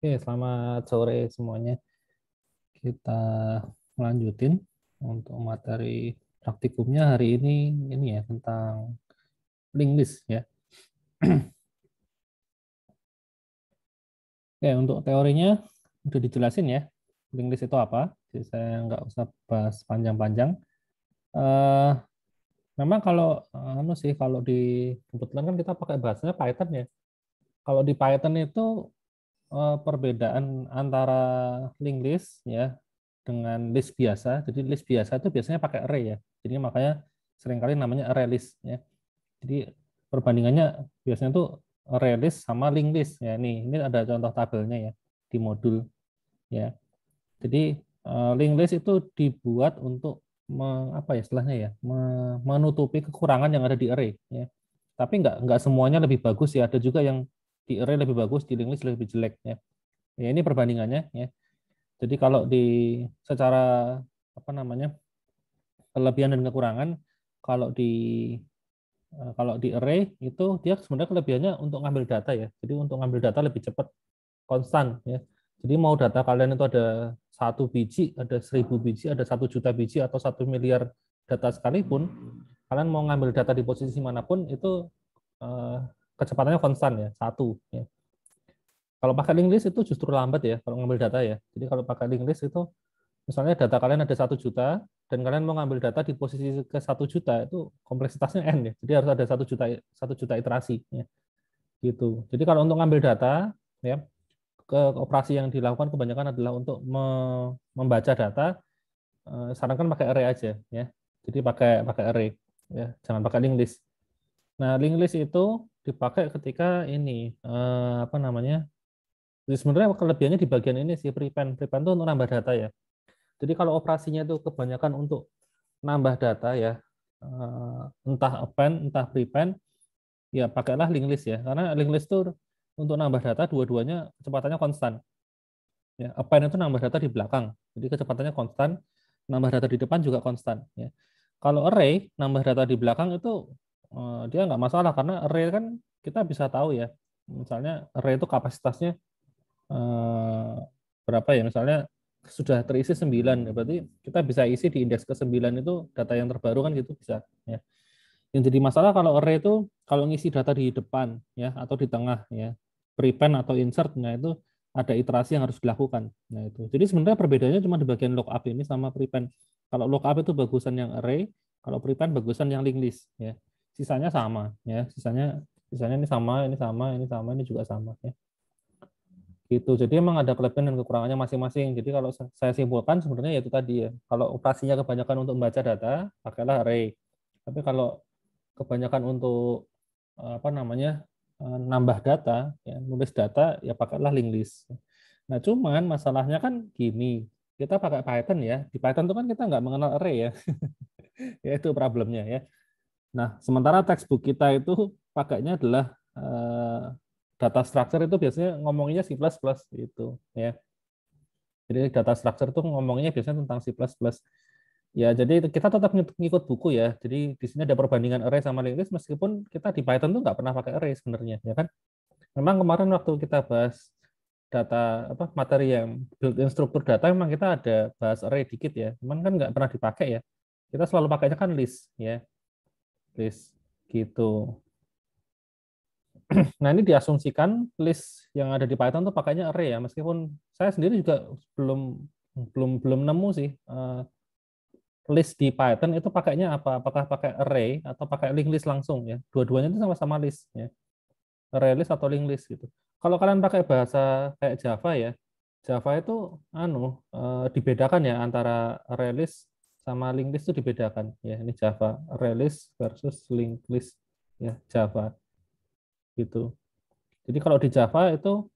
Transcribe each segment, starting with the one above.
Oke, selamat sore semuanya. Kita lanjutin untuk materi praktikumnya hari ini ya tentang linked list ya. Oke, untuk teorinya udah dijelasin ya. Linked list itu apa? Jadi saya nggak usah bahas panjang-panjang. Eh, Memang kalau kalau di kebetulan kan kita pakai bahasanya Python ya. Kalau di Python itu perbedaan antara linked list ya dengan list biasa. Jadi list biasa itu biasanya pakai array ya. Jadi makanya seringkali namanya array list ya. Jadi perbandingannya biasanya tuh array list sama linked list ya. Ini ada contoh tabelnya ya di modul ya. Jadi linked list itu dibuat untuk apa ya istilahnya ya, menutupi kekurangan yang ada di array ya. Tapi nggak semuanya lebih bagus ya. Ada juga yang di array lebih bagus, di linked list lebih jelek ya. Ya ini perbandingannya ya. Jadi kalau di secara apa namanya kelebihan dan kekurangan, kalau di kalau di array itu dia sebenarnya kelebihannya untuk ngambil data ya. Jadi untuk ngambil data lebih cepat, konstan ya. Jadi mau data kalian itu ada 1 biji, ada 1.000 biji, ada 1 juta biji atau 1 miliar data sekalipun, kalian mau ngambil data di posisi manapun itu eh, kecepatannya konstan ya, 1 ya. Kalau pakai linked list itu justru lambat ya kalau ngambil data ya. Jadi kalau pakai linked list itu misalnya data kalian ada 1 juta dan kalian mau ngambil data di posisi ke 1 juta itu kompleksitasnya n ya. Jadi harus ada 1 juta iterasi ya. Gitu. Jadi kalau untuk ngambil data ya ke operasi yang dilakukan kebanyakan adalah untuk membaca data, sarankan pakai array aja ya. Jadi pakai pakai array ya, jangan pakai linked list. Nah, linked list itu dipakai ketika ini apa namanya? Jadi sebenarnya kelebihannya di bagian ini sih prepend. Prepend itu untuk nambah data ya. Jadi kalau operasinya itu kebanyakan untuk nambah data ya, entah append, entah prepend, ya pakailah linked list ya. Karena linked list itu untuk nambah data dua-duanya kecepatannya konstan. Ya, append itu nambah data di belakang, jadi kecepatannya konstan. Nambah data di depan juga konstan. Ya. Kalau array nambah data di belakang itu dia nggak masalah karena array kan kita bisa tahu ya. Misalnya array itu kapasitasnya eh, berapa ya? Misalnya sudah terisi 9, ya berarti kita bisa isi di indeks ke-9 itu data yang terbaru kan gitu bisa ya. Yang jadi masalah kalau array itu kalau ngisi data di depan ya atau di tengah ya, prepend atau insert, nah itu ada iterasi yang harus dilakukan. Nah itu. Jadi sebenarnya perbedaannya cuma di bagian lookup ini sama prepend. Kalau lookup itu bagusan yang array, kalau prepend bagusan yang linked list ya. Sisanya sama ya, sisanya sisanya ini sama, ini sama, ini sama, ini juga sama ya. Gitu. Jadi emang ada kelebihan dan kekurangannya masing-masing. Jadi kalau saya simpulkan sebenarnya yaitu tadi ya. Kalau operasinya kebanyakan untuk membaca data, pakailah array. Tapi kalau kebanyakan untuk apa namanya nambah data, ya, nulis data, ya pakailah linked list. Nah, cuman masalahnya kan gini, kita pakai Python ya. Di Python itu kan kita nggak mengenal array ya. Ya itu problemnya ya. Nah, sementara textbook kita itu pakainya adalah data structure itu biasanya ngomonginnya C++ gitu ya. Jadi data structure itu ngomongnya biasanya tentang C++. Ya, jadi kita tetap ngikut buku ya. Jadi di sini ada perbandingan array sama linked list meskipun kita di Python tuh nggak pernah pakai array sebenarnya, ya kan? Memang kemarin waktu kita bahas data apa materi yang built-in struktur data memang kita ada bahas array dikit ya. Cuman kan nggak pernah dipakai ya. Kita selalu pakainya kan list ya, list gitu. Nah, ini diasumsikan list yang ada di Python tuh pakainya array ya. Meskipun saya sendiri juga belum belum belum nemu sih list di Python itu pakainya apa? Apakah pakai array atau pakai linked list langsung ya? Dua-duanya itu sama-sama list ya. Array list atau linked list gitu. Kalau kalian pakai bahasa kayak Java ya, Java itu dibedakan ya antara array list sama linked list itu dibedakan ya. Ini Java array list versus linked list ya Java gitu. Jadi kalau di Java itu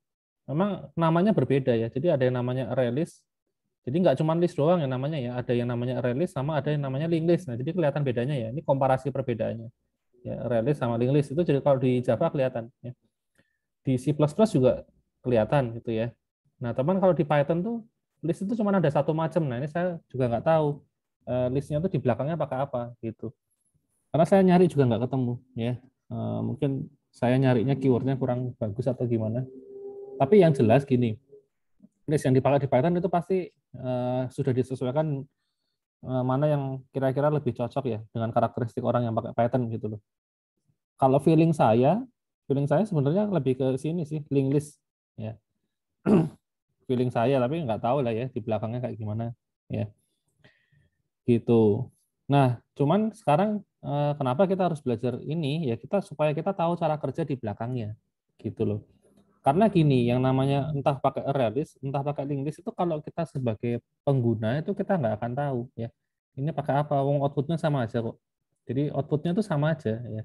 memang namanya berbeda ya. Jadi ada yang namanya array list. Jadi nggak cuma list doang yang namanya ya. Ada yang namanya array list sama ada yang namanya linked list. Nah, jadi kelihatan bedanya ya. Ini komparasi perbedaannya. Ya, array list sama linked list itu jadi kalau di Java kelihatan ya. Di C++ juga kelihatan gitu ya. Nah, teman kalau di Python tuh list itu cuma ada satu macam. Nah, ini saya juga nggak tahu listnya tuh di belakangnya pakai apa gitu. Karena saya nyari juga nggak ketemu ya. Mungkin saya nyarinya keywordnya kurang bagus atau gimana. Tapi yang jelas gini. list yang dipakai di Python itu pasti sudah disesuaikan mana yang kira-kira lebih cocok ya dengan karakteristik orang yang pakai Python gitu loh. Kalau feeling saya sebenarnya lebih ke sini sih, linked list ya. Feeling saya, tapi nggak tahu lah ya di belakangnya kayak gimana ya gitu. Nah, cuman sekarang kenapa kita harus belajar ini ya, kita supaya kita tahu cara kerja di belakangnya gitu loh. Karena gini, yang namanya entah pakai array list, entah pakai linked list itu kalau kita sebagai pengguna itu kita nggak akan tahu ya. Ini pakai apa? Wong outputnya sama aja kok. Jadi outputnya itu sama aja ya,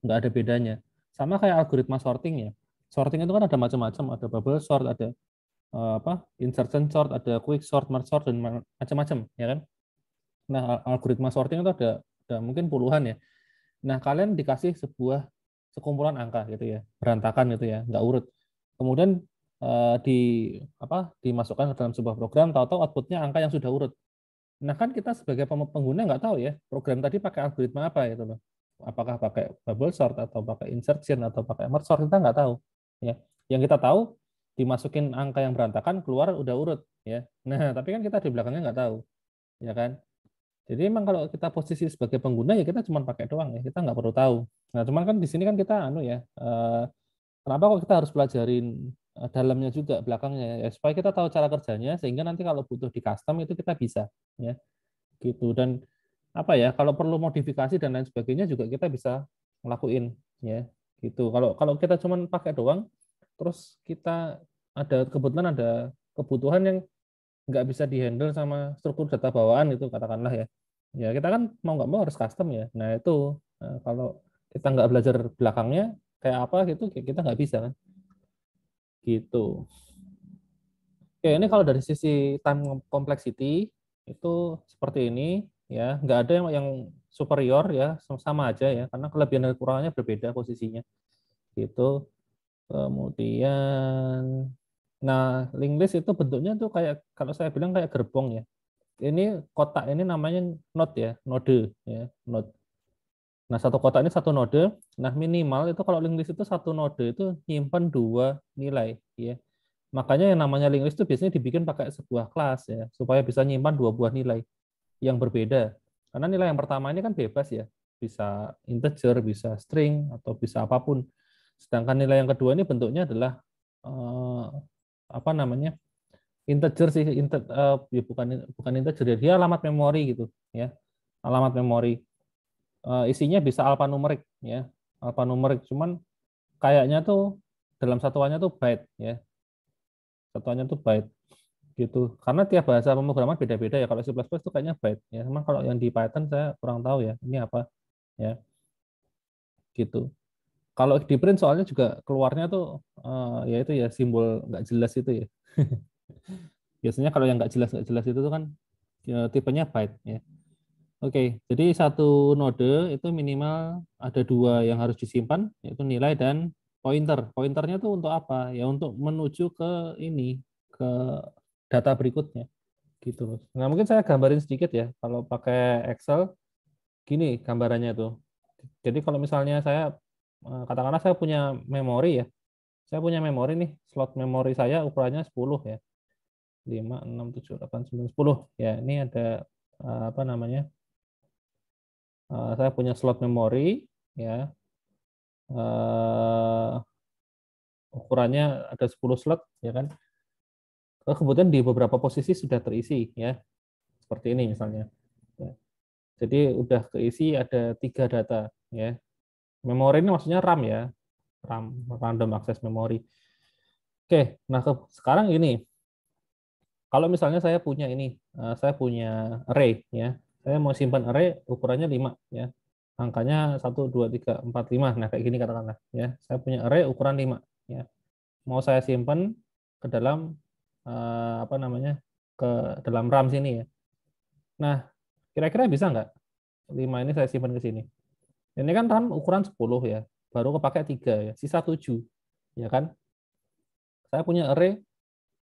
nggak ada bedanya. Sama kayak algoritma sorting ya. Sorting itu kan ada macam-macam, ada bubble sort, ada insertion sort, ada quick sort, merge sort, dan macam-macam ya kan. Nah, algoritma sorting itu ada mungkin puluhan ya. Nah, kalian dikasih sebuah sekumpulan angka gitu ya, berantakan gitu ya, nggak urut. Kemudian di dimasukkan ke dalam sebuah program, tahu-tahu outputnya angka yang sudah urut. Nah, kan kita sebagai pengguna nggak tahu ya, program tadi pakai algoritma apa gitu loh. Apakah pakai bubble sort atau pakai insertion atau pakai merge sort, kita nggak tahu. Ya, yang kita tahu dimasukin angka yang berantakan keluar udah urut ya. Nah, tapi kan kita di belakangnya nggak tahu, ya kan? Jadi emang kalau kita posisi sebagai pengguna ya kita cuma pakai doang ya, kita nggak perlu tahu. Nah, cuman kan di sini kan kita ya, kenapa kok kita harus pelajarin dalamnya juga belakangnya ya, supaya kita tahu cara kerjanya sehingga nanti kalau butuh di custom itu kita bisa ya gitu. Dan apa ya, kalau perlu modifikasi dan lain sebagainya juga kita bisa ngelakuin ya gitu. Kalau kalau kita cuma pakai doang, terus kita kebetulan ada kebutuhan yang nggak bisa dihandle sama struktur data bawaan itu katakanlah ya. Ya kita kan mau nggak mau harus custom ya. Nah itu kalau kita nggak belajar belakangnya kayak apa gitu, kita nggak bisa kan. Gitu. Oke, ini kalau dari sisi time complexity itu seperti ini ya, nggak ada yang superior ya, sama aja ya, karena kelebihan dan kekurangannya berbeda posisinya. Gitu. Kemudian, nah linked list itu bentuknya tuh kayak kalau saya bilang kayak gerbong ya. Ini kotak ini namanya node ya, node ya, node. Nah, satu kotak ini satu node. Nah, minimal itu kalau linked list itu satu node itu nyimpan dua nilai ya. Makanya yang namanya linked list itu biasanya dibikin pakai sebuah kelas ya, supaya bisa nyimpan dua buah nilai yang berbeda. Karena nilai yang pertama ini kan bebas ya, bisa integer, bisa string, atau bisa apapun. Sedangkan nilai yang kedua ini bentuknya adalah eh, apa namanya, integer sih, ya bukan integer ya, dia alamat memori gitu ya, alamat memori. Isinya bisa alfanumerik ya, alfanumerik. Cuman kayaknya tuh dalam satuannya tuh byte ya, satuannya tuh byte gitu. Karena tiap bahasa pemrograman beda-beda ya. Kalau C++ itu kayaknya byte ya. Emang kalau yang di Python saya kurang tahu ya. Ini apa ya gitu. Kalau di print soalnya juga keluarnya tuh ya itu ya simbol nggak jelas itu ya. Biasanya kalau yang nggak jelas itu tuh kan tipenya byte ya. Oke, jadi satu node itu minimal ada dua yang harus disimpan, yaitu nilai dan pointer. Pointernya tuh untuk apa? Ya untuk menuju ke ini, ke data berikutnya. Gitu. Nah, mungkin saya gambarin sedikit ya. Kalau pakai Excel, gini gambarannya tuh. Jadi kalau misalnya saya, katakanlah saya punya memori ya. Saya punya memori nih, slot memori saya ukurannya 10 ya. 5, 6, 7, 8, 9, 10. Ya, ini ada apa namanya? Saya punya slot memori ya. Ukurannya ada 10 slot ya kan. Kemudian di beberapa posisi sudah terisi ya. Seperti ini misalnya. Ya. Jadi udah keisi ada 3 data ya. Memori ini maksudnya RAM ya, RAM, random access memory. Oke, nah sekarang ini, kalau misalnya saya punya ini, saya punya array ya, saya mau simpan array ukurannya 5 ya, angkanya 1, 2, 3, 4, 5, nah kayak gini katakanlah ya, saya punya array ukuran 5 ya, mau saya simpan ke dalam apa namanya, ke dalam RAM sini ya. Nah, kira-kira bisa nggak 5 ini saya simpan ke sini? Ini kan RAM ukuran 10 ya, baru kepake 3 ya, sisa 7 ya kan. Saya punya array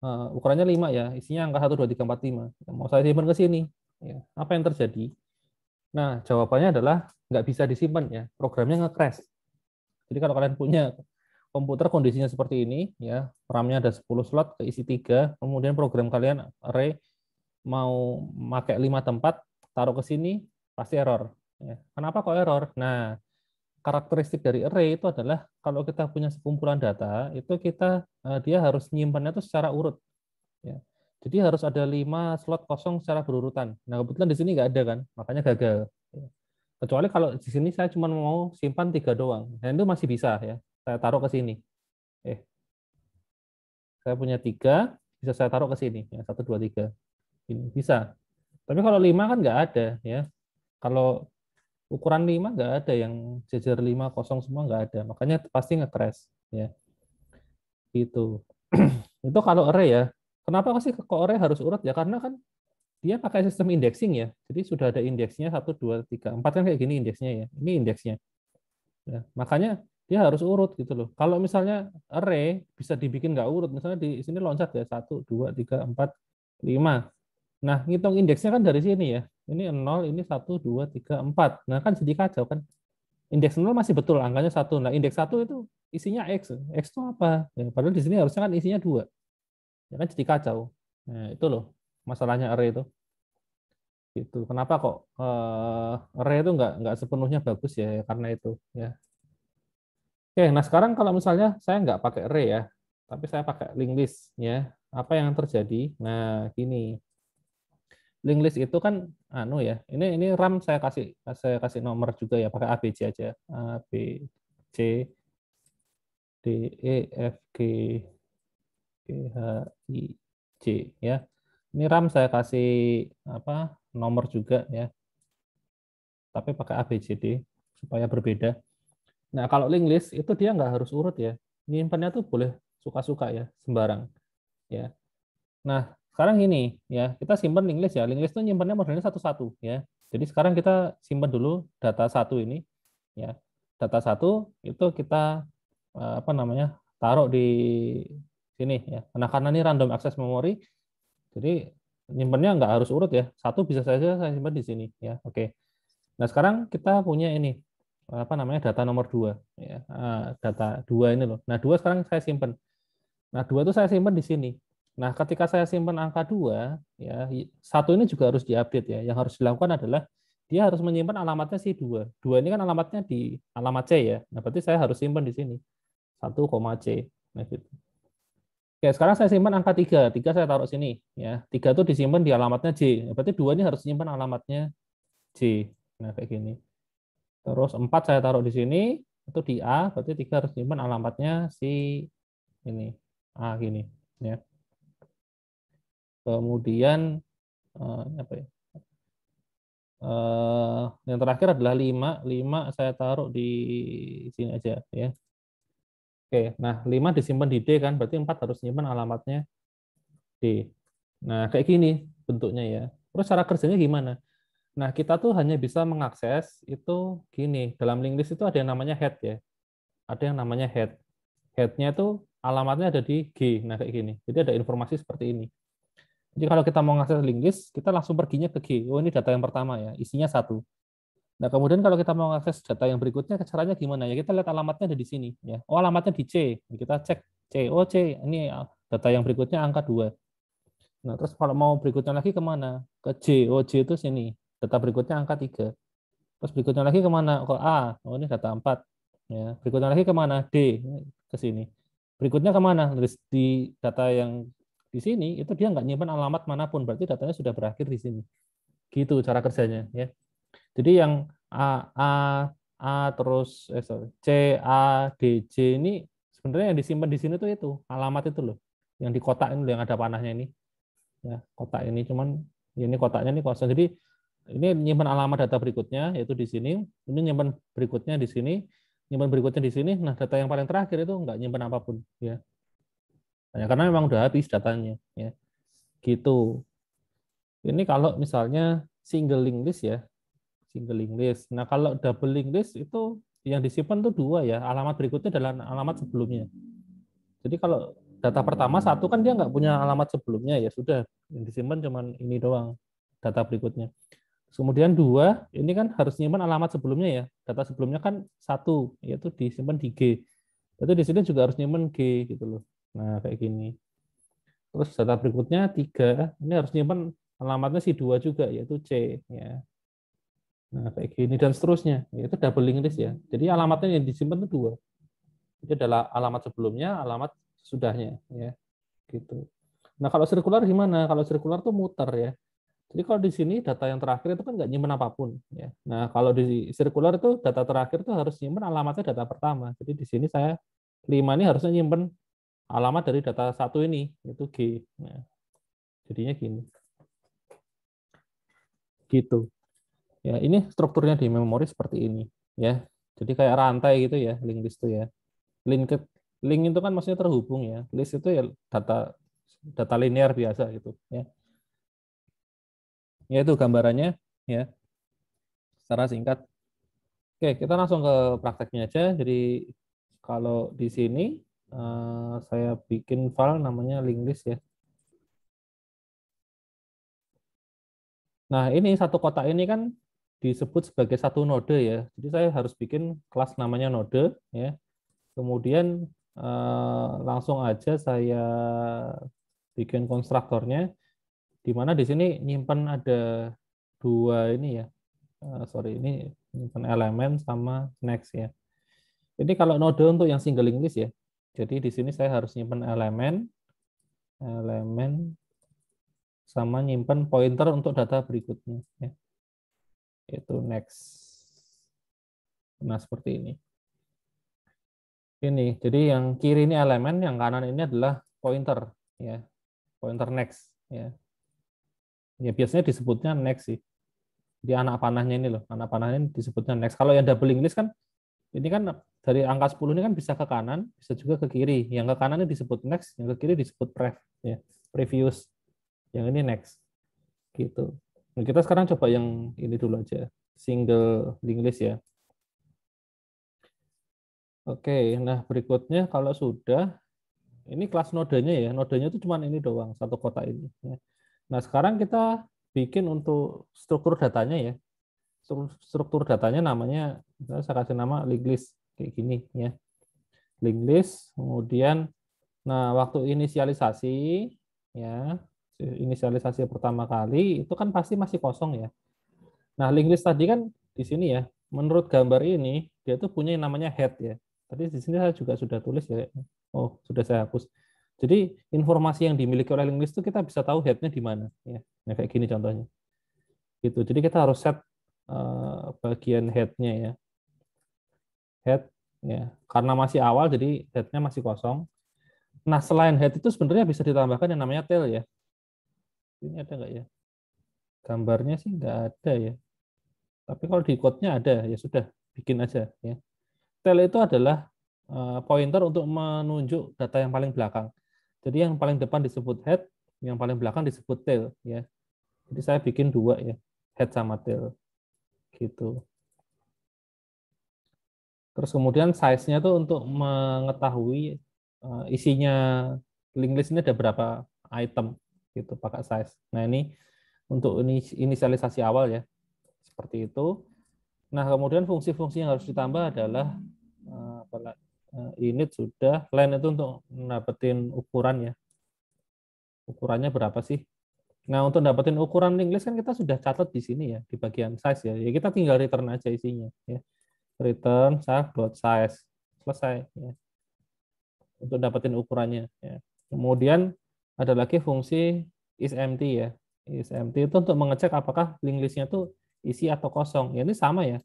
ukurannya 5 ya, isinya angka 1, 2, 3, 4, 5. Mau saya simpan ke sini. Ya. Apa yang terjadi? Nah, jawabannya adalah nggak bisa disimpan ya, programnya nge-crash. Jadi kalau kalian punya komputer kondisinya seperti ini, ya, RAM-nya ada 10 slot, keisi 3, kemudian program kalian array mau pakai 5 tempat, taruh ke sini, pasti error. Ya. Kenapa kok error? Nah, karakteristik dari array itu adalah kalau kita punya sekumpulan data, itu dia harus nyimpannya itu secara urut. Ya. Jadi harus ada 5 slot kosong secara berurutan. Nah, kebetulan di sini nggak ada kan, makanya gagal. Ya. Kecuali kalau di sini saya cuma mau simpan 3 doang. Nah, itu masih bisa ya. Saya taruh ke sini. Saya punya 3, bisa saya taruh ke sini. Ya, 1, 2, 3. Ini bisa. Tapi kalau 5 kan nggak ada. Ya. Kalau ukuran 5 nggak ada yang jejer 5 kosong semua nggak ada. Makanya pasti nge-crash. Ya. Gitu. Itu kalau array ya. Kenapa sih kok array harus urut ya? Karena kan dia pakai sistem indexing ya. Jadi sudah ada indeksnya 1, 2, 3, 4 kan kayak gini indeksnya ya. Ini indeksnya. Ya, makanya dia harus urut gitu loh. Kalau misalnya array bisa dibikin nggak urut, misalnya di sini loncat ya 1, 2, 3, 4, 5. Nah, ngitung indeksnya kan dari sini ya. Ini 0, ini 1, 2, 3, 4. Nah, kan jadi kacau kan. Indeks 0 masih betul, angkanya 1. Nah, indeks 1 itu isinya X. X itu apa? Ya, padahal di sini harusnya kan isinya 2. Ya kan jadi kacau. Nah, itu loh masalahnya array itu. Gitu. Kenapa kok array itu nggak sepenuhnya bagus ya? Karena itu ya. Oke, nah sekarang kalau misalnya saya nggak pakai array ya, tapi saya pakai linked list ya, apa yang terjadi? Nah, gini, linked list itu kan anu ya, ini RAM saya kasih nomor juga ya, pakai ABC aja, A B C D E F G H I J ya. Ini RAM saya kasih apa nomor juga ya, tapi pakai A B C D supaya berbeda. Nah, kalau linked list itu dia nggak harus urut ya. Nyimpannya tuh boleh suka-suka ya, sembarang ya. Nah, sekarang ini ya, kita simpan linked list ya. Linked list itu nyimpannya modelnya satu-satu ya. Jadi sekarang kita simpan dulu data satu ini ya. Data satu itu kita apa namanya? Taruh di sini ya. Nah, karena ini random access memory, jadi nyimpannya nggak harus urut ya. Satu bisa saja saya simpan di sini ya. Oke. Nah, sekarang kita punya ini apa namanya data nomor 2 ya. Data 2 ini loh. Nah, 2 sekarang saya simpan. Nah, 2 itu saya simpan di sini. Nah, ketika saya simpan angka 2 ya, satu ini juga harus diupdate ya. Yang harus dilakukan adalah dia harus menyimpan alamatnya si 2. 2 ini kan alamatnya di alamat C ya. Nah, berarti saya harus simpan di sini. 1, C. Nah, gitu. Oke, sekarang saya simpan angka 3. 3 saya taruh sini ya. 3 itu disimpan di alamatnya J. Berarti 2 ini harus simpan alamatnya J. Nah, kayak gini. Terus 4 saya taruh di sini, itu di A, berarti 3 harus simpan alamatnya si ini. A gini ya. Kemudian apa ya? Yang terakhir adalah 5. 5 saya taruh di sini aja ya. Oke, nah 5 disimpan di D kan, berarti 4 harus simpan alamatnya D. Nah, kayak gini bentuknya ya. Terus cara kerjanya gimana? Nah, kita tuh hanya bisa mengakses itu gini. Dalam linked list itu ada yang namanya head ya. Ada yang namanya head. Head-nya itu alamatnya ada di G. Nah, kayak gini. Jadi ada informasi seperti ini. Jadi kalau kita mau mengakses linked list, kita langsung perginya ke G. Oh, ini data yang pertama ya, isinya 1. Nah, kemudian kalau kita mau mengakses data yang berikutnya, caranya gimana ya? Kita lihat alamatnya ada di sini. Ya. Oh, alamatnya di C. Kita cek C. Oh, C. Ini data yang berikutnya angka 2. Nah, terus kalau mau berikutnya lagi kemana? Ke J. Oh, J itu sini. Data berikutnya angka 3. Terus berikutnya lagi kemana? Ke A. Oh, ini data 4. Ya. Berikutnya lagi kemana? D. Ke sini. Berikutnya kemana? Di data yang di sini, itu dia nggak nyimpan alamat manapun. Berarti datanya sudah berakhir di sini. Gitu cara kerjanya. Ya. Jadi yang A terus C, A, D, J ini sebenarnya yang disimpan di sini tuh itu. Alamat itu loh. Yang di kotak ini yang ada panahnya ini. Ya, kotak ini cuman ini kotaknya ini kosong. Jadi ini nyimpan alamat data berikutnya yaitu di sini, ini nyimpan berikutnya di sini, nyimpan berikutnya di sini. Nah, data yang paling terakhir itu nggak nyimpan apapun ya. Nah, karena memang udah habis datanya ya. Gitu. Ini kalau misalnya single link list ya, single link list. Nah, kalau double link list itu yang disimpan tuh 2 ya, alamat berikutnya adalah alamat sebelumnya. Jadi kalau data pertama 1 kan dia nggak punya alamat sebelumnya ya sudah, yang disimpan cuman ini doang data berikutnya. Kemudian 2 ini kan harus nyimpan alamat sebelumnya ya. Data sebelumnya kan 1 yaitu disimpan di G. Berarti di sini juga harus nyimpen G gitu loh. Nah, kayak gini. Terus data berikutnya 3, ini harus nyimpen alamatnya si 2 juga, yaitu C. Ya. Nah, kayak gini dan seterusnya. Itu double linked list ya. Jadi alamatnya yang disimpan itu 2. Itu adalah alamat sebelumnya, alamat sesudahnya. Ya, gitu. Nah, kalau sirkular gimana? Kalau sirkular tuh muter ya. Jadi kalau di sini data yang terakhir itu kan nggak nyimpen apapun. Ya. Nah, kalau di sirkular itu data terakhir itu harus nyimpen alamatnya data pertama. Jadi di sini saya 5 ini harusnya nyimpen alamat dari data satu ini, itu G. Nah, jadinya gini. Gitu. Ya, ini strukturnya di memori seperti ini. Ya, jadi kayak rantai gitu ya, link list itu ya. Link link itu kan maksudnya terhubung ya. List itu ya data data linear biasa gitu. Ya, ya itu gambarannya ya, secara singkat. Oke, kita langsung ke prakteknya aja. Jadi kalau di sini saya bikin file namanya link list ya. Nah, ini satu kotak ini kan disebut sebagai satu node ya. Jadi saya harus bikin kelas namanya node ya. Kemudian langsung aja saya bikin konstruktornya, di mana di sini nyimpan ada 2 ini ya. Sorry, ini nyimpan elemen sama next ya. Ini kalau node untuk yang single link list ya. Jadi di sini saya harus nyimpan elemen sama nyimpan pointer untuk data berikutnya ya. Yaitu next. Nah, seperti ini. Ini, jadi yang kiri ini elemen, yang kanan ini adalah pointer ya. Pointer next ya. Ya biasanya disebutnya next sih. Di anak panahnya ini loh, anak panahnya ini disebutnya next. Kalau yang double list kan ini kan dari angka 10 ini kan bisa ke kanan, bisa juga ke kiri. Yang ke kanan ini disebut next, yang ke kiri disebut ya, previous. Yang ini next gitu. Nah, kita sekarang coba yang ini dulu aja, single linked list ya. Oke, nah berikutnya kalau sudah ini kelas nodenya ya, nodenya itu cuma ini doang, satu kotak ini ya. Nah, sekarang kita bikin untuk struktur datanya ya. Struktur datanya namanya, saya kasih nama link list kayak gini ya. Link list, kemudian nah waktu inisialisasi ya, inisialisasi pertama kali itu kan pasti masih kosong ya. Nah, link list tadi kan di sini ya, menurut gambar ini dia tuh punya yang namanya head ya. Tadi di sini saya juga sudah tulis ya. Oh, sudah saya hapus. Jadi informasi yang dimiliki oleh link list itu kita bisa tahu headnya di mana ya. Nah, kayak gini contohnya. Gitu. Jadi kita harus set bagian headnya ya. Head ya. Karena masih awal jadi headnya masih kosong. Nah, selain head itu sebenarnya bisa ditambahkan yang namanya tail ya. Ini ada nggak ya? Gambarnya sih nggak ada ya. Tapi kalau di code-nya ada, ya sudah, bikin aja ya. Tail itu adalah pointer untuk menunjuk data yang paling belakang. Jadi yang paling depan disebut head, yang paling belakang disebut tail ya. Jadi saya bikin 2 ya, head sama tail gitu. Terus kemudian size-nya tuh untuk mengetahui isinya link list ini ada berapa item gitu pakai size. Nah, ini untuk inisialisasi awal ya. Seperti itu. Nah, kemudian fungsi-fungsi yang harus ditambah adalah init sudah, len itu untuk dapetin ukuran ya. Ukurannya berapa sih? Nah, untuk dapetin ukuran link list kan kita sudah catat di sini ya, di bagian size ya. Ya kita tinggal return aja isinya ya. Return size.size. Selesai ya. Untuk dapetin ukurannya ya. Kemudian ada lagi fungsi isEmpty ya. IsEmpty itu untuk mengecek apakah link listnya itu isi atau kosong. Ya, ini sama ya.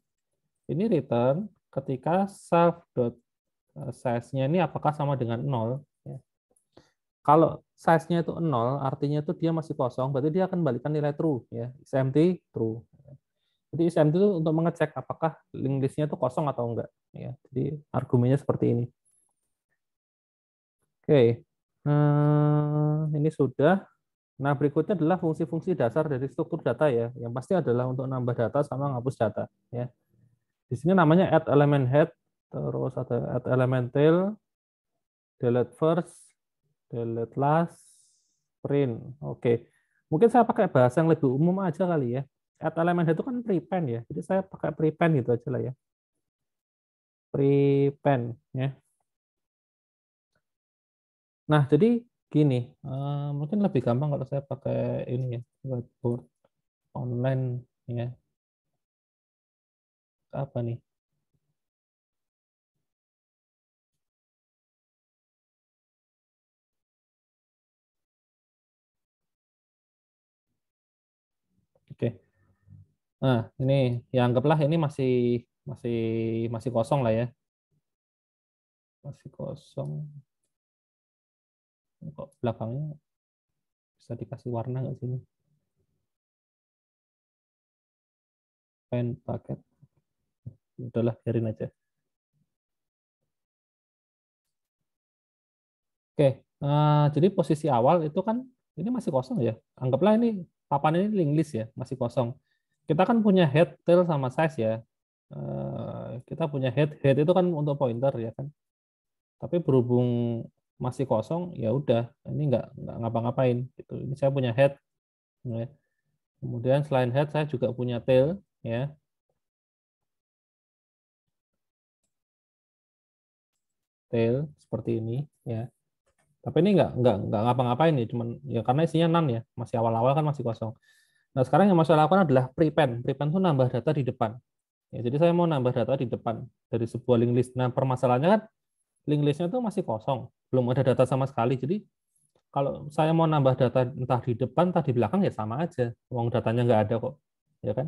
Ini return ketika self.size-nya ini apakah sama dengan 0 ya. Kalau size-nya itu 0, artinya itu dia masih kosong, berarti dia akan balikan nilai true ya. IsEmpty true. Jadi isEmpty itu untuk mengecek apakah link list-nya itu kosong atau enggak ya. Jadi argumennya seperti ini. Oke. Ini sudah. Nah, berikutnya adalah fungsi-fungsi dasar dari struktur data ya. Yang pasti adalah untuk nambah data sama menghapus data ya. Di sini namanya add element head, terus ada add element tail, delete first, delete last, print. Oke. Mungkin saya pakai bahasa yang lebih umum aja kali ya. Add element head itu kan prepend ya. Jadi saya pakai prepend gitu aja lah ya. Prepend ya. Nah, jadi gini, mungkin lebih gampang kalau saya pakai ini ya, whiteboard online ya. Apa nih? Oke. Nah, ini ya anggaplah ini masih masih masih kosong lah ya. Masih kosong. Kok belakangnya bisa dikasih warna nggak sini? Pen paket. Udahlah, biarin aja. Oke, jadi posisi awal itu kan ini masih kosong ya. Anggaplah ini papan ini link list ya, masih kosong. Kita kan punya head, tail, sama size ya. Kita punya head itu kan untuk pointer ya kan. Tapi berhubung masih kosong, ya udah, ini nggak ngapa-ngapain gitu. Ini saya punya head, ya. Kemudian selain head saya juga punya tail, ya, tail seperti ini, ya. Tapi ini nggak ngapa-ngapain nih, cuman ya karena isinya none ya, masih awal-awal kan masih kosong. Nah sekarang yang mau saya lakukan adalah prepend. Prepend itu nambah data di depan. Ya, jadi saya mau nambah data di depan dari sebuah link list. Nah permasalahannya kan link listnya itu masih kosong, belum ada data sama sekali. Jadi kalau saya mau nambah data entah di depan entah di belakang ya sama aja. Uang datanya nggak ada kok, ya kan?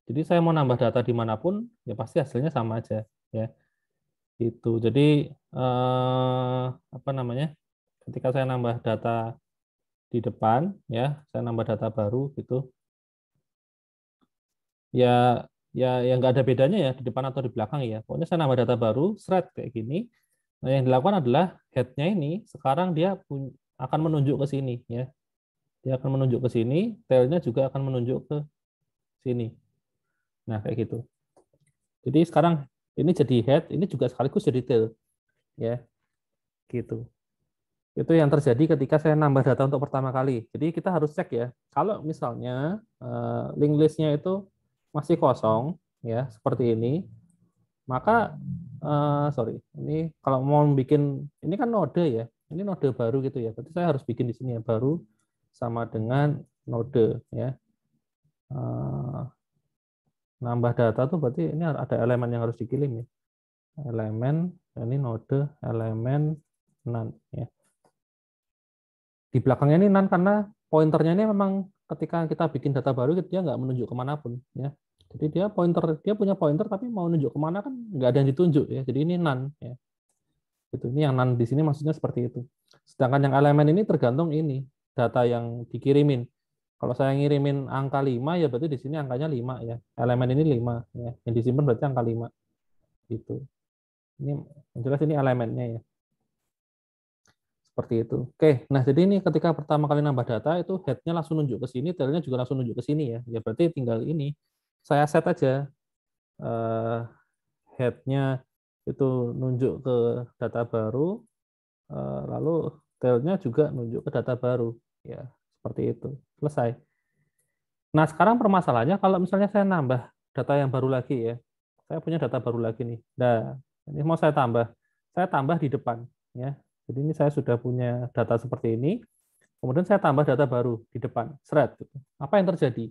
Jadi saya mau nambah data dimanapun ya pasti hasilnya sama aja, ya. Itu. Jadi apa namanya? Ketika saya nambah data di depan, ya, saya nambah data baru gitu, ya, ya nggak ada bedanya ya di depan atau di belakang ya. Pokoknya saya nambah data baru, thread kayak gini. Nah yang dilakukan adalah headnya ini sekarang dia akan menunjuk ke sini, ya. Dia akan menunjuk ke sini, tailnya juga akan menunjuk ke sini. Nah, kayak gitu. Jadi sekarang ini jadi head, ini juga sekaligus jadi tail, ya, gitu. Itu yang terjadi ketika saya nambah data untuk pertama kali. Jadi kita harus cek ya, kalau misalnya link listnya itu masih kosong, ya, seperti ini, maka sorry, ini kalau mau bikin ini kan node ya, ini node baru gitu ya. Berarti saya harus bikin di sini ya, baru sama dengan node, ya. Eh, Nambah data tuh berarti ini ada elemen yang harus dikirim ya. Elemen, ini node elemen nan, ya. Di belakangnya ini nan karena pointernya ini memang ketika kita bikin data baru dia nggak menunjuk kemanapun, ya. Jadi dia punya pointer tapi mau nunjuk kemana kan nggak ada yang ditunjuk, ya. Jadi ini nan, ya. Itu ini yang nan di sini maksudnya seperti itu. Sedangkan yang elemen ini tergantung ini data yang dikirimin. Kalau saya ngirimin angka 5 ya berarti di sini angkanya 5 ya. Elemen ini 5 ya. Yang disimpan berarti angka 5 gitu. Ini yang jelas ini elemennya ya. Seperti itu. Oke, nah jadi ini ketika pertama kali nambah data itu head-nya langsung nunjuk ke sini, tail-nya juga langsung nunjuk ke sini ya. Ya berarti tinggal ini saya set aja eh, head-nya itu nunjuk ke data baru, lalu tail-nya juga nunjuk ke data baru. Ya, seperti itu. Selesai. Nah, sekarang permasalahannya kalau misalnya saya nambah data yang baru lagi ya. Saya punya data baru lagi nih. Nah, ini mau saya tambah. Saya tambah di depan ya. Jadi ini saya sudah punya data seperti ini. Kemudian saya tambah data baru di depan, thread. Apa yang terjadi?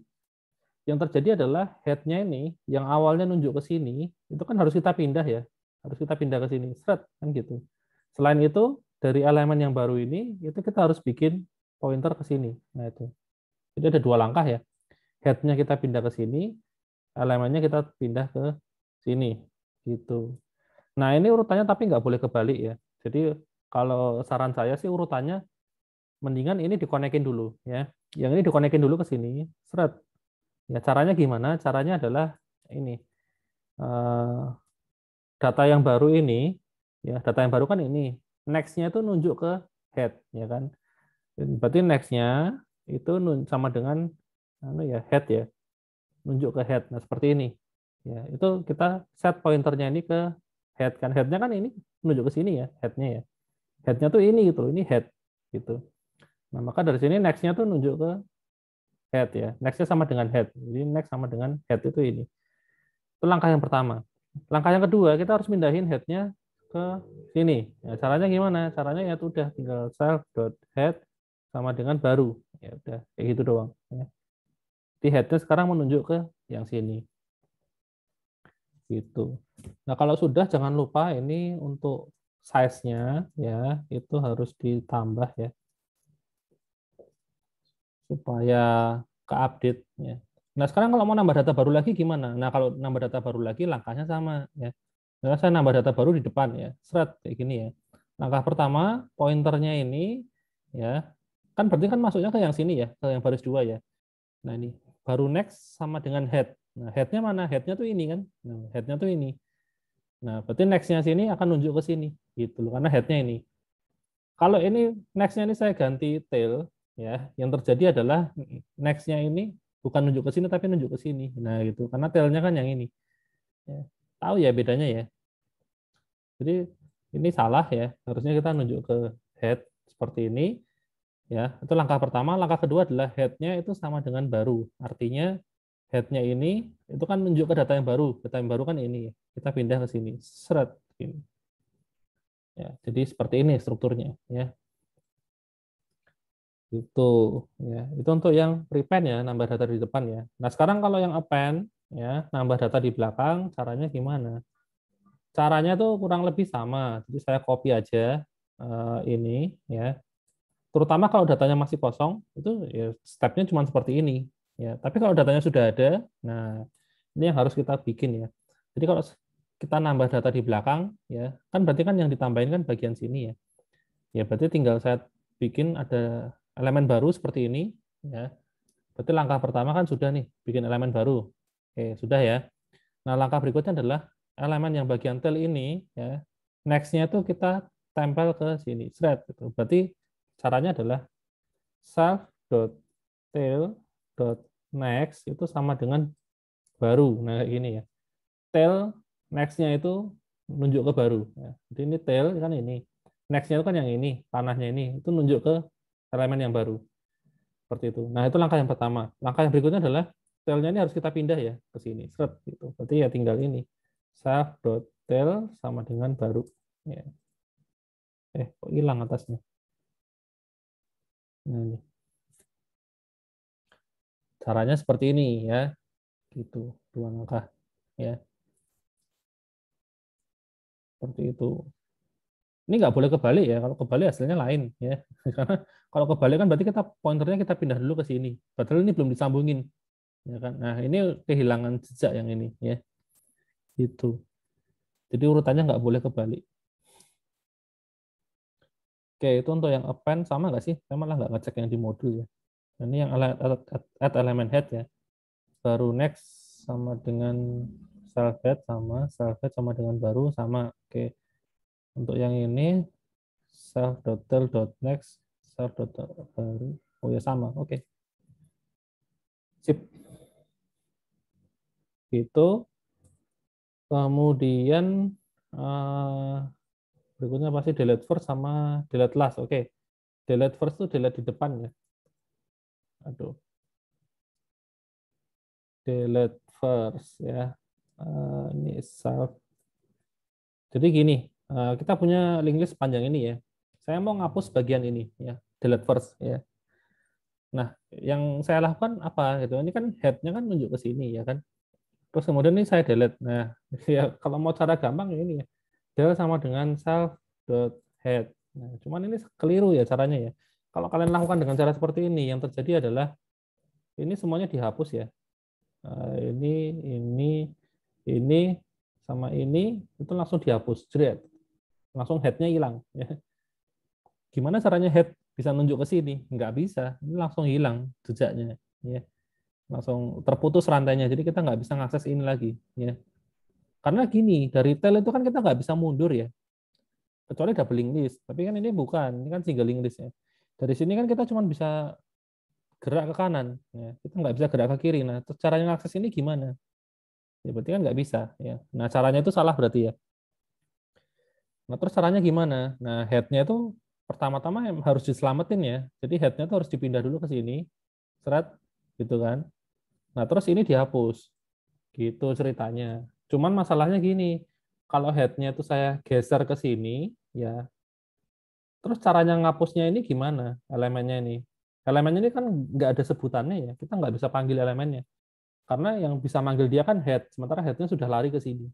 Yang terjadi adalah head-nya ini yang awalnya nunjuk ke sini, itu kan harus kita pindah ya. Harus kita pindah ke sini, thread kan gitu. Selain itu, dari elemen yang baru ini, itu kita harus bikin pointer ke sini. Nah itu. Jadi ada dua langkah ya. Head-nya kita pindah ke sini, elemennya kita pindah ke sini. Gitu. Nah ini urutannya tapi nggak boleh kebalik ya. Jadi kalau saran saya sih urutannya mendingan ini dikonekin dulu ya. Yang ini dikonekin dulu ke sini, seret. Ya caranya gimana? Caranya adalah ini eh, data yang baru ini, ya data yang baru kan ini, next-nya itu nunjuk ke head, ya kan? Berarti next-nya itu sama dengan ya head ya, nunjuk ke head. Nah seperti ini, ya itu kita set pointernya ini ke head kan, head-nya kan ini nunjuk ke sini ya, head-nya ya, head-nya tuh ini gitu, ini head gitu. Nah maka dari sini next-nya tuh nunjuk ke head ya. Next-nya sama dengan head. Jadi next sama dengan head itu ini. Itu langkah yang pertama. Langkah yang kedua, kita harus mindahin head-nya ke ke sini. Ya, caranya gimana? Caranya ya udah tinggal self.head sama dengan baru. Ya udah kayak gitu doang. Ya. Di headnya sekarang menunjuk ke yang sini. Gitu. Nah, kalau sudah jangan lupa ini untuk size-nya ya itu harus ditambah ya supaya ke-update ya. Nah, sekarang kalau mau nambah data baru lagi gimana? Nah, kalau nambah data baru lagi langkahnya sama ya. Nah, saya nambah data baru di depan ya. Seret kayak gini ya. Langkah pertama, pointernya ini ya. Kan berarti kan masuknya ke yang sini ya, ke yang baris 2 ya. Nah, ini baru next sama dengan head. Nah, head-nya mana? Head-nya tuh ini kan. Nah, head-nya tuh ini. Nah, berarti next-nya sini akan nunjuk ke sini gitu loh karena head-nya ini. Kalau ini next-nya ini saya ganti tail, ya, yang terjadi adalah next-nya ini bukan nunjuk ke sini tapi nunjuk ke sini. Nah, gitu. Karena tail-nya kan yang ini. Ya. Tahu ya bedanya ya. Jadi ini salah ya. Harusnya kita nunjuk ke head seperti ini. Ya, itu langkah pertama. Langkah kedua adalah head-nya itu sama dengan baru. Artinya head-nya ini itu kan nunjuk ke data yang baru. Data yang baru kan ini. Kita pindah ke sini. Seret. Ini. Ya, jadi seperti ini strukturnya. Ya. Itu ya. Itu untuk yang prepend ya, nambah data di depan ya. Nah, sekarang kalau yang append ya, nambah data di belakang, caranya gimana? Caranya tuh kurang lebih sama. Jadi saya copy aja ini ya. Terutama kalau datanya masih kosong, itu ya stepnya cuma seperti ini ya. Tapi kalau datanya sudah ada, nah ini yang harus kita bikin ya. Jadi kalau kita nambah data di belakang ya, kan berarti kan yang ditambahin kan bagian sini ya. Ya berarti tinggal saya bikin ada elemen baru seperti ini ya. Berarti langkah pertama kan sudah nih bikin elemen baru. Oke, sudah ya. Nah, langkah berikutnya adalah elemen yang bagian tail ini ya. Next-nya itu kita tempel ke sini, thread gitu. Berarti caranya adalah self.tail.next itu sama dengan baru. Nah, kayak gini ya. Tail next-nya itu nunjuk ke baru ya. Jadi ini tail kan ini. Next-nya itu kan yang ini, panahnya ini itu nunjuk ke elemen yang baru. Seperti itu. Nah, itu langkah yang pertama. Langkah yang berikutnya adalah tail-nya ini harus kita pindah ya ke sini. Seret gitu. Berarti ya tinggal ini. Self.tail sama dengan baru. Ya. Kok hilang atasnya? Nah, ini. Caranya seperti ini ya. Gitu. Dua langkah. Ya. Seperti itu. Ini nggak boleh kebalik ya. Kalau kebalik hasilnya lain ya. Karena kalau kebalik kan berarti kita pointernya kita pindah dulu ke sini. Padahal ini belum disambungin. Ya kan? Nah, ini kehilangan jejak yang ini ya. Itu. Jadi urutannya nggak boleh kebalik. Oke, itu untuk yang append sama nggak sih? Saya malah nggak ngecek yang di modul ya. Nah, ini yang add element head ya. Baru next sama dengan self head sama dengan baru sama. Oke, untuk yang ini self.tail.next self.baru. Oh ya sama. Oke, sip. Itu kemudian eh, berikutnya pasti delete first sama delete last. Oke, delete first itu delete di depan ya. Aduh, delete first ya. Ini self. Jadi gini, kita punya link list panjang ini ya. Saya mau ngapus bagian ini ya, delete first ya. Nah, yang saya lakukan apa gitu? Ini kan head-nya kan nunjuk ke sini ya kan. Terus kemudian ini saya delete. Nah, ya kalau mau cara gampang ya ini ya. Del sama dengan self.head. Nah, cuman ini keliru ya caranya ya. Kalau kalian lakukan dengan cara seperti ini, yang terjadi adalah ini semuanya dihapus ya. Ini, sama ini itu langsung dihapus, jret. Langsung head-nya hilang. Ya. Gimana caranya head bisa nunjuk ke sini? Nggak bisa. Ini langsung hilang jejaknya. Ya. Langsung terputus rantainya. Jadi kita nggak bisa ngakses ini lagi. Ya. Karena gini, dari tail itu kan kita nggak bisa mundur ya. Kecuali double link list. Tapi kan ini bukan. Ini kan single link list ya. Dari sini kan kita cuma bisa gerak ke kanan. Ya. Kita nggak bisa gerak ke kiri. Nah, terus caranya ngakses ini gimana? Ya, berarti kan nggak bisa. Ya. Nah, caranya itu salah berarti ya. Nah, terus caranya gimana? Nah, head-nya itu pertama-tama harus diselamatin ya. Jadi head-nya itu harus dipindah dulu ke sini, seret, gitu kan. Nah, terus ini dihapus. Gitu ceritanya. Cuman masalahnya gini, kalau headnya itu saya geser ke sini, ya. Terus caranya ngapusnya ini gimana? Elemennya ini. Elemennya ini kan nggak ada sebutannya ya. Kita nggak bisa panggil elemennya. Karena yang bisa manggil dia kan head, sementara headnya sudah lari ke sini.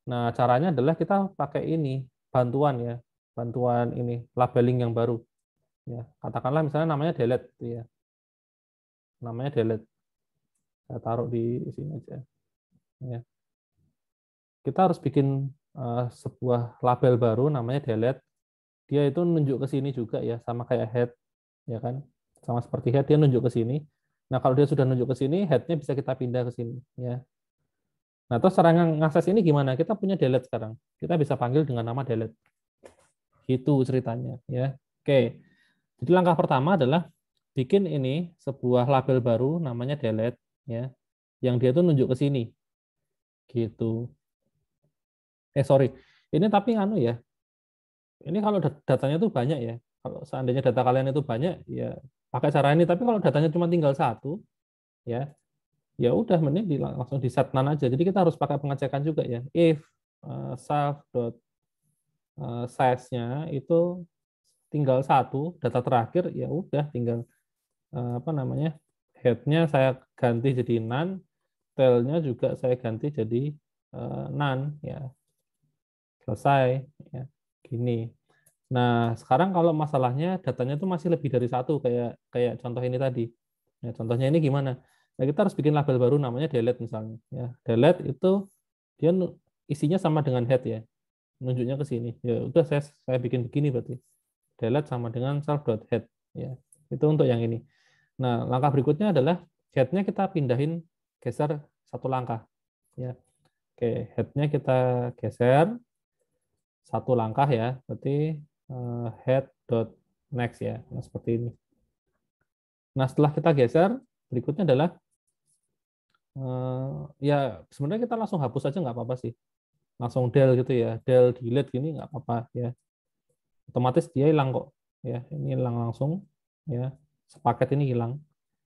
Nah, caranya adalah kita pakai ini, bantuan ya. Bantuan ini, labeling yang baru. Ya, katakanlah misalnya namanya delete. Gitu ya. Namanya delete. Saya taruh di sini aja. Ya. Kita harus bikin sebuah label baru namanya delete. Dia itu nunjuk ke sini juga ya, sama kayak head, ya kan? Sama seperti head, dia nunjuk ke sini. Nah, kalau dia sudah nunjuk ke sini, headnya bisa kita pindah ke sini, ya. Nah, terus cara ngakses ini gimana? Kita punya delete sekarang. Kita bisa panggil dengan nama delete. Gitu ceritanya, ya. Oke. Jadi langkah pertama adalah bikin ini sebuah label baru namanya delete, ya. Yang dia tuh nunjuk ke sini. Gitu. Sorry. Ini tapi anu ya. Ini kalau datanya tuh banyak ya. Kalau seandainya data kalian itu banyak, ya pakai cara ini. Tapi kalau datanya cuma tinggal satu, ya ya udah mending langsung di set none aja. Jadi kita harus pakai pengecekan juga ya. If self dot size-nya itu tinggal satu data terakhir, ya udah tinggal apa namanya, head-nya saya ganti jadi none, tail-nya juga saya ganti jadi none, ya selesai ya gini. Nah, sekarang kalau masalahnya datanya itu masih lebih dari satu kayak kayak contoh ini tadi. Ya, contohnya ini gimana? Nah, kita harus bikin label baru namanya delete misalnya. Ya, delete itu dia isinya sama dengan head ya, nunjuknya ke sini. Ya udah saya bikin begini berarti. Delete sama dengan self.head. Ya, itu untuk yang ini. Nah, langkah berikutnya adalah head-nya kita pindahin geser satu langkah. Ya, oke, head-nya kita geser satu langkah ya, berarti head dot next ya, nah, seperti ini. Nah, setelah kita geser, berikutnya adalah ya sebenarnya kita langsung hapus aja nggak apa-apa sih, langsung del gitu ya, del delete gini nggak apa-apa ya, otomatis dia hilang kok ya, ini hilang langsung ya, sepaket ini hilang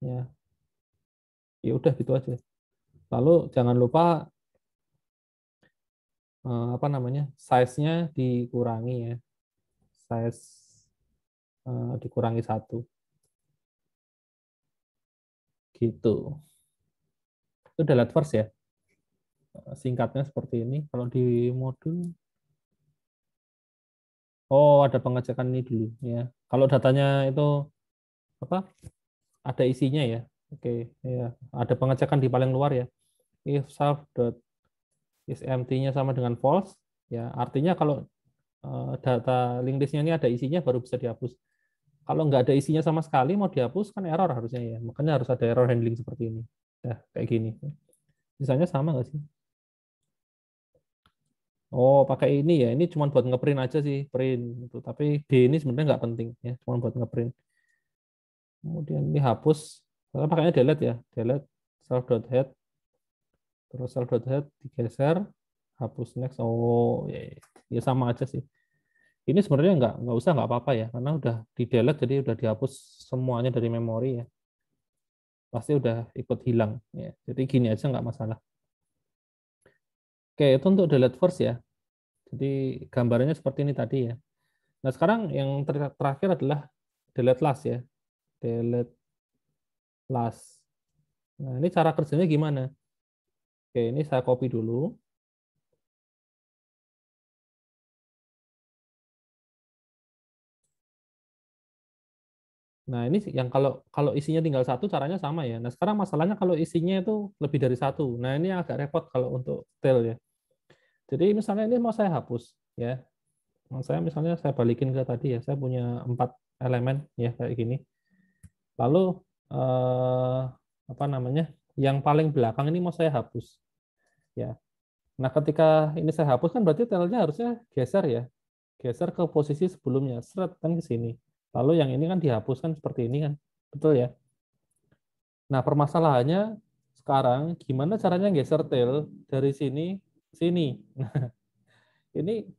ya, ya udah gitu aja. Lalu jangan lupa apa namanya, size-nya dikurangi ya, size dikurangi satu gitu. Itu delete first ya. Singkatnya seperti ini. Kalau di modul, oh ada pengecekan ini dulu ya. Kalau datanya itu apa? Ada isinya ya. Oke, ya. Ada pengecekan di paling luar ya. If self dot is empty-nya sama dengan false, ya artinya kalau data linked list-nya ini ada isinya baru bisa dihapus. Kalau nggak ada isinya sama sekali mau dihapus kan error harusnya ya. Makanya harus ada error handling seperti ini. Ya, kayak gini. Misalnya sama nggak sih? Oh, pakai ini ya. Ini cuma buat ngeprint aja sih, print gitu. Tapi D ini sebenarnya nggak penting ya, cuma buat ngeprint. Kemudian ini hapus. Saya pakainya delete ya, delete self.head, terus self.head digeser, hapus next. Oh, ya, ya sama aja sih. Ini sebenarnya nggak usah nggak apa-apa ya, karena udah di delete jadi udah dihapus semuanya dari memori ya. Pasti udah ikut hilang ya. Jadi gini aja nggak masalah. Oke, itu untuk delete first ya. Jadi gambarnya seperti ini tadi ya. Nah, sekarang yang terakhir adalah delete last ya. Delete last. Nah, ini cara kerjanya gimana? Oke, ini saya copy dulu. Nah, ini yang kalau kalau isinya tinggal satu caranya sama ya. Nah, sekarang masalahnya kalau isinya itu lebih dari satu. Nah, ini agak repot kalau untuk tail ya. Jadi misalnya ini mau saya hapus ya. Saya misalnya saya balikin ke tadi ya. Saya punya 4 elemen ya kayak gini. Lalu apa namanya? Yang paling belakang ini mau saya hapus ya. Nah, ketika ini saya hapus kan berarti tailnya harusnya geser ya. Geser ke posisi sebelumnya, seret kan ke sini. Lalu yang ini kan dihapuskan seperti ini kan. Betul ya? Nah, permasalahannya sekarang gimana caranya geser tail dari sini ke sini. Nah, ini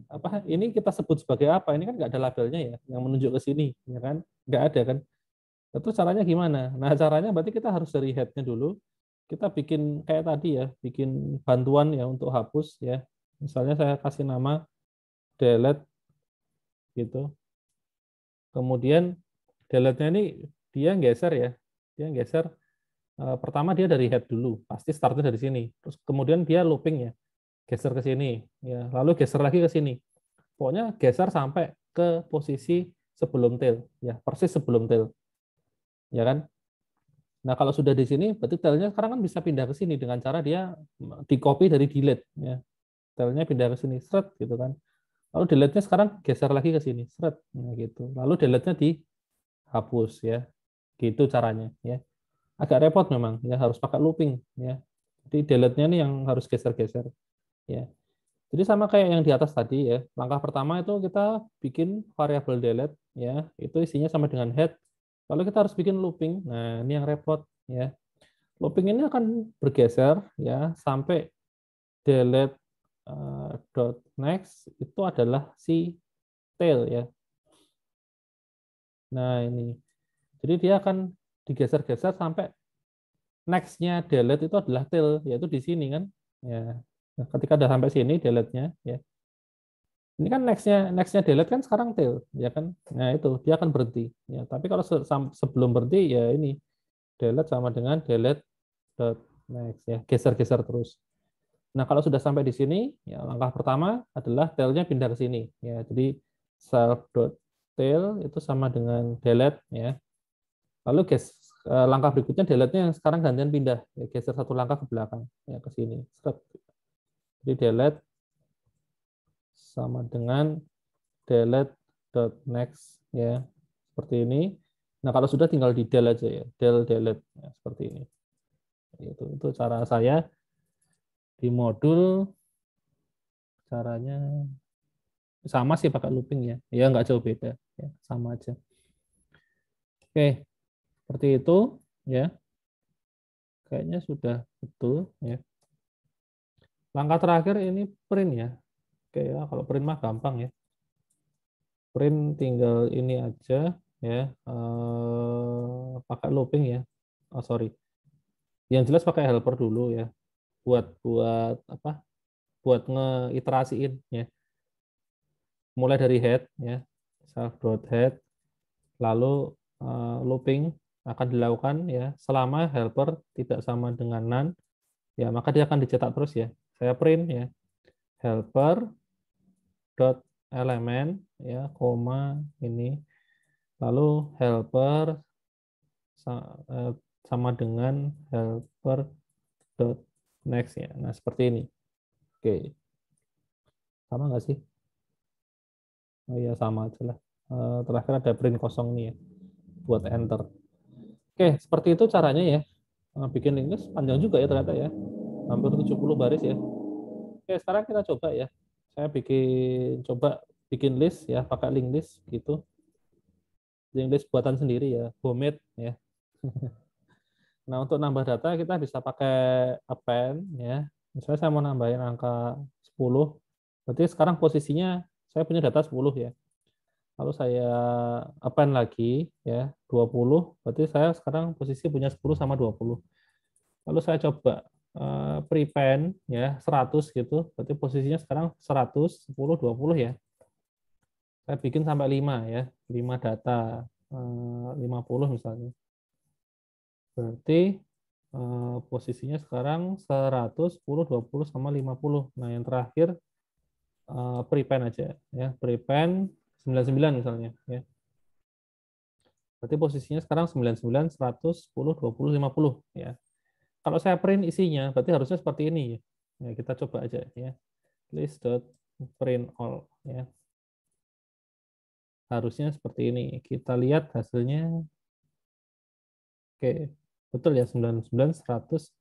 apa? Ini kita sebut sebagai apa? Ini kan nggak ada labelnya ya, yang menunjuk ke sini, ya kan? Nggak ada kan? Terus caranya gimana? Nah, caranya berarti kita harus dari head-nya dulu. Kita bikin kayak tadi ya, bikin bantuan ya untuk hapus ya. Misalnya saya kasih nama delete gitu. Kemudian delete-nya ini dia geser ya. Dia geser pertama dia dari head dulu, pasti startnya dari sini. Terus kemudian dia looping ya, geser ke sini ya, lalu geser lagi ke sini. Pokoknya geser sampai ke posisi sebelum tail ya, persis sebelum tail. Ya kan? Nah, kalau sudah di sini berarti tailnya sekarang kan bisa pindah ke sini dengan cara dia di copy dari delete ya. Tailnya pindah ke sini, seret gitu kan. Lalu delete-nya sekarang geser lagi ke sini, seret nah, gitu. Lalu delete-nya dihapus ya. Gitu caranya ya. Agak repot memang ya, harus pakai looping ya. Jadi delete-nya nih yang harus geser-geser ya. Jadi sama kayak yang di atas tadi ya. Langkah pertama itu kita bikin variabel delete ya, itu isinya sama dengan head. Lalu kita harus bikin looping. Nah, ini yang repot ya. Looping ini akan bergeser ya sampai delete dot next itu adalah si tail ya. Nah, ini. Jadi dia akan digeser-geser sampai next-nya delete itu adalah tail, yaitu di sini kan. Ya. Nah, ketika udah sampai sini delete-nya ya. Ini kan next-nya delete kan sekarang tail, ya kan? Nah, itu dia akan berhenti. Ya, tapi kalau sebelum berhenti ya ini delete sama dengan delete dot next ya, geser-geser terus. Nah, kalau sudah sampai di sini, ya langkah pertama adalah tail-nya pindah ke sini ya. Jadi self dot tail itu sama dengan delete ya. Lalu langkah berikutnya delete-nya yang sekarang gantian pindah, ya, geser satu langkah ke belakang ya ke sini. Jadi delete sama dengan delete dot next ya seperti ini. Nah, kalau sudah tinggal di del aja ya, del delete ya, seperti ini. Itu cara saya di modul, caranya sama sih pakai looping ya. Ya nggak jauh beda ya, sama aja. Oke, seperti itu ya. Kayaknya sudah betul ya. Langkah terakhir ini print ya. Oke ya, kalau print mah gampang ya. Print tinggal ini aja ya, pakai looping ya. Oh, sorry. Yang jelas pakai helper dulu ya. Buat apa? Buat ngeiterasiin ya. Mulai dari head ya, self dot head, lalu looping akan dilakukan ya selama helper tidak sama dengan none ya, maka dia akan dicetak terus ya. Saya print ya helper dot element ya koma ini, lalu helper sama dengan helper dot next ya. Nah, seperti ini. Oke, sama nggak sih? Oh iya, sama aja lah. Terakhir ada print kosong nih ya, buat enter. Oke, seperti itu caranya ya. Bikin English panjang juga ya ternyata ya. Hampir 70 baris ya. Oke, sekarang kita coba ya. Saya coba bikin list ya, pakai link list gitu. Link list buatan sendiri ya, homemade ya. Nah, untuk nambah data kita bisa pakai append ya. Misalnya saya mau nambahin angka 10. Berarti sekarang posisinya saya punya data 10 ya. Lalu saya append lagi ya 20. Berarti saya sekarang posisi punya 10 sama 20. Lalu saya coba prepend ya 100 gitu. Berarti posisinya sekarang 100, 10, 20 ya. Saya bikin sampai 5 ya. 5 data 50 misalnya. Berarti posisinya sekarang 100, 10, 20 sama 50. Nah, yang terakhir prepend aja ya. Prepend 99 misalnya ya. Berarti posisinya sekarang 99, 100, 10, 20, 50 ya. Kalau saya print isinya, berarti harusnya seperti ini ya. Ya, kita coba aja ya. List.print all ya. Harusnya seperti ini. Kita lihat hasilnya. Oke, betul ya 99, 100,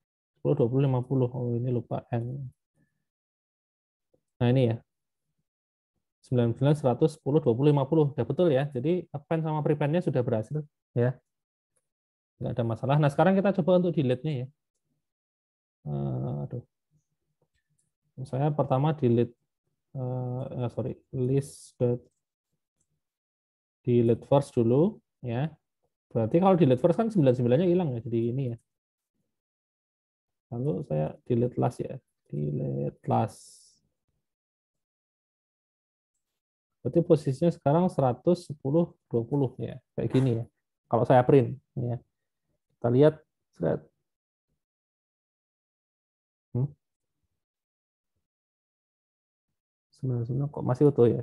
10, 20, 50. Oh, ini lupa N. Nah, ini ya. 99, 100, 10, 20, 50. Ya betul ya. Jadi append sama prepend-nya sudah berhasil ya. Nggak ada masalah. Nah, sekarang kita coba untuk delete-nya ya. Aduh. Saya pertama delete list delete first dulu ya. Berarti kalau delete first kan 99-nya hilang ya, jadi ini ya. Lalu saya delete last ya. Delete last. Berarti posisinya sekarang 110 20 ya. Kayak gini ya. Kalau saya print ya. Kita lihat thread. Hmm, sebenarnya kok masih utuh ya.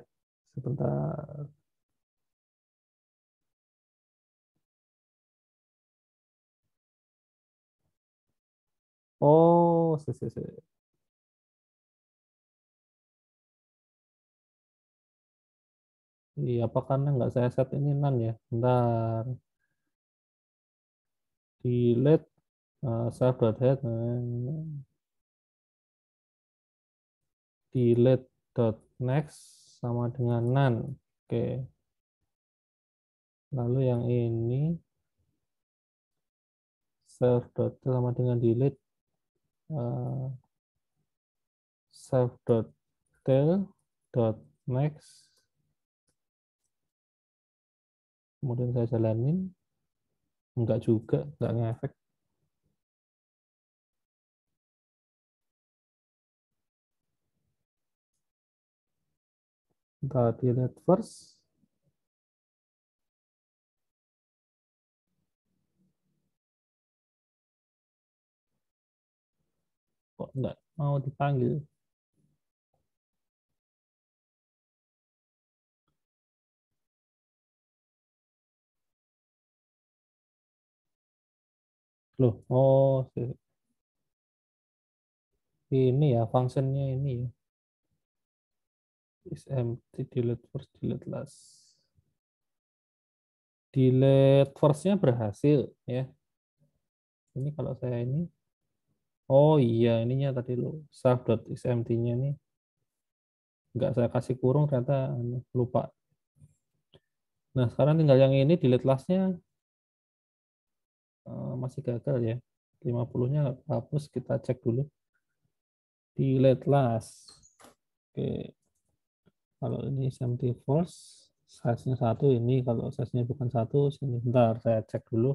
Sebentar. Oh, iya, apa karena nggak saya set ini none ya? Bentar. Delete self.head. Delete dot next sama dengan none. Oke. Lalu yang ini self dot sama dengan delete eh, self dot tail dot next. Kemudian saya jalanin, enggak juga, enggak ngefek. Kita delete first. Kok enggak mau dipanggil? Loh, oh ini ya, functionnya ini ya. Is empty, delete first, delete last. Delete first-nya berhasil ya. Ini kalau saya ini, oh iya, ininya tadi lo, self.isempty-nya ini nggak saya kasih kurung, ternyata lupa. Nah, sekarang tinggal yang ini, delete last-nya masih gagal ya. 50-nya hapus, kita cek dulu. Delete last. Oke, kalau ini empty force, size-nya satu ini, kalau size-nya bukan satu, sini. Bentar, saya cek dulu.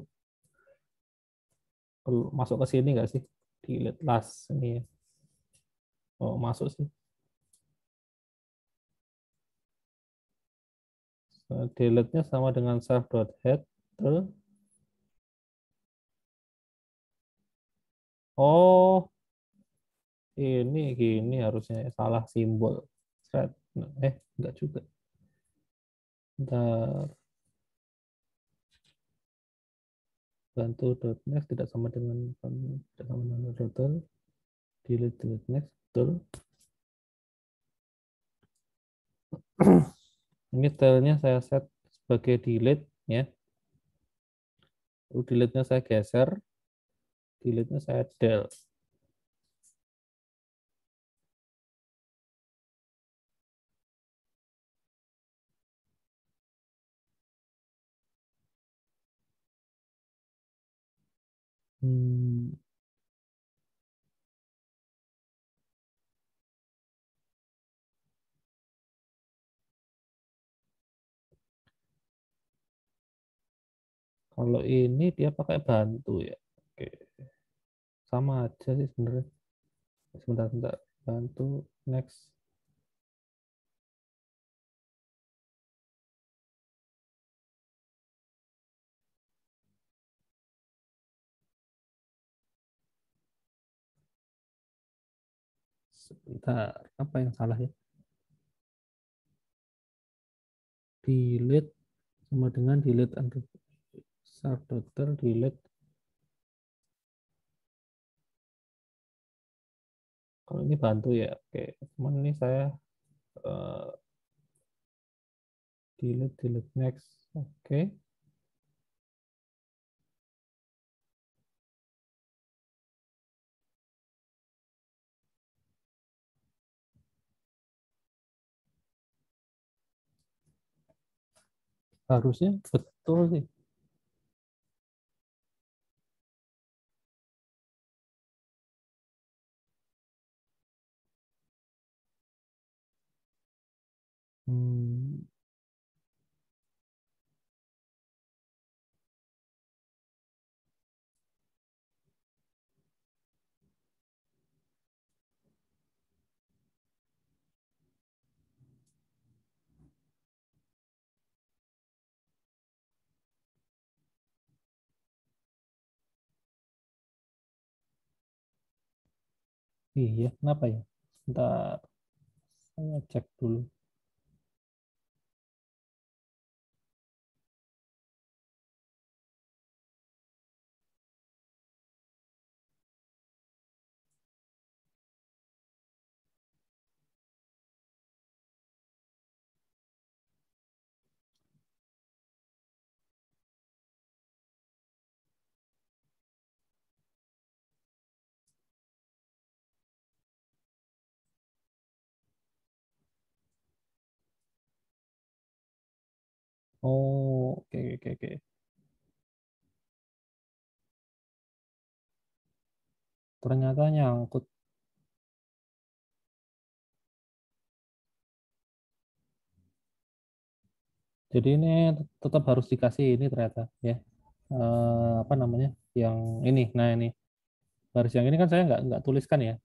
Perlu masuk ke sini nggak sih? Delete last ini ya. Oh, masuk sih. Delete-nya sama dengan self.head. Oh, ini gini harusnya salah simbol. Thread. Enggak juga. Bentar. Bantu.next tidak sama dengan tidak sama dengan total. Delete next. Betul. Ini tailnya saya set sebagai delete ya. Lalu delete-nya saya geser. Delete-nya saya del. Hmm, kalau ini dia pakai bantu ya. Oke, sama aja sih sebenarnya. Sebentar, sebentar. Bantu next. Sebentar. Apa yang salah ya? Delete sama dengan delete under subtotal delete. Kalau ini bantu ya. Oke, cuman ini saya eh, delete next. Oke. Harusnya betul sih. Hmm, Iya, kenapa ya? Sebentar, saya cek dulu. Oh, oke, oke, oke. Ternyata nyangkut. Jadi ini tetap harus dikasih ini ternyata ya. Apa namanya? Yang ini. Nah ini baris yang ini kan saya nggak tuliskan ya,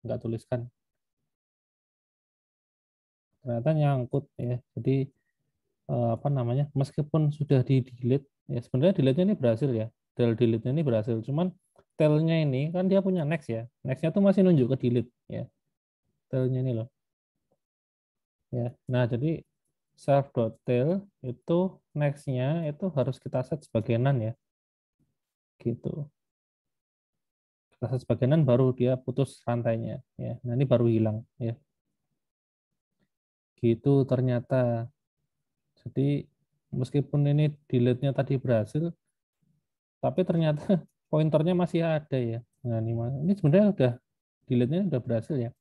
nggak tuliskan. Ternyata nyangkut ya. Jadi apa namanya? Meskipun sudah di delete, ya sebenarnya delete-nya ini berhasil ya. Delete-nya ini berhasil. Cuman tail-nya ini kan dia punya next ya. Next-nya tuh masih nunjuk ke delete ya. Tail-nya ini loh. Ya. Nah jadi self.tail itu next-nya itu harus kita set sebagai none ya. Gitu. Proses bagianan baru dia putus rantainya ya. Nah ini baru hilang ya. Gitu ternyata. Jadi meskipun ini delete-nya tadi berhasil, tapi ternyata pointernya masih ada ya. Nah ini sebenarnya udah delete-nya udah berhasil ya.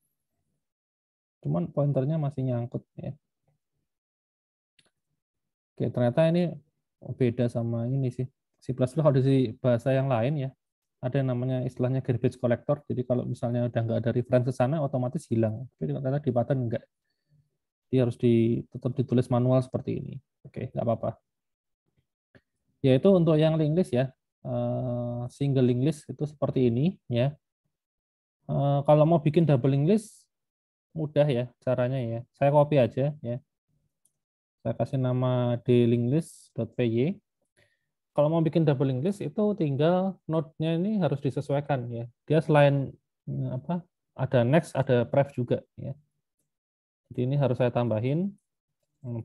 Cuman pointernya masih nyangkut ya. Oke, ternyata ini beda sama ini sih. C++ kalau di bahasa yang lain ya, ada yang namanya istilahnya garbage collector. Jadi kalau misalnya udah nggak ada reference ke sana, otomatis hilang. Tapi ternyata di Python enggak. Dia harus tetap ditulis manual seperti ini. Oke, nggak apa-apa. Yaitu untuk yang linked list ya, single linked list itu seperti ini ya. Kalau mau bikin double linked list mudah ya caranya ya. Saya copy aja ya. Saya kasih nama dlinklist.py. Kalau mau bikin double linked list itu tinggal node-nya ini harus disesuaikan ya. Dia selain apa ada next ada pref juga ya. Jadi ini harus saya tambahin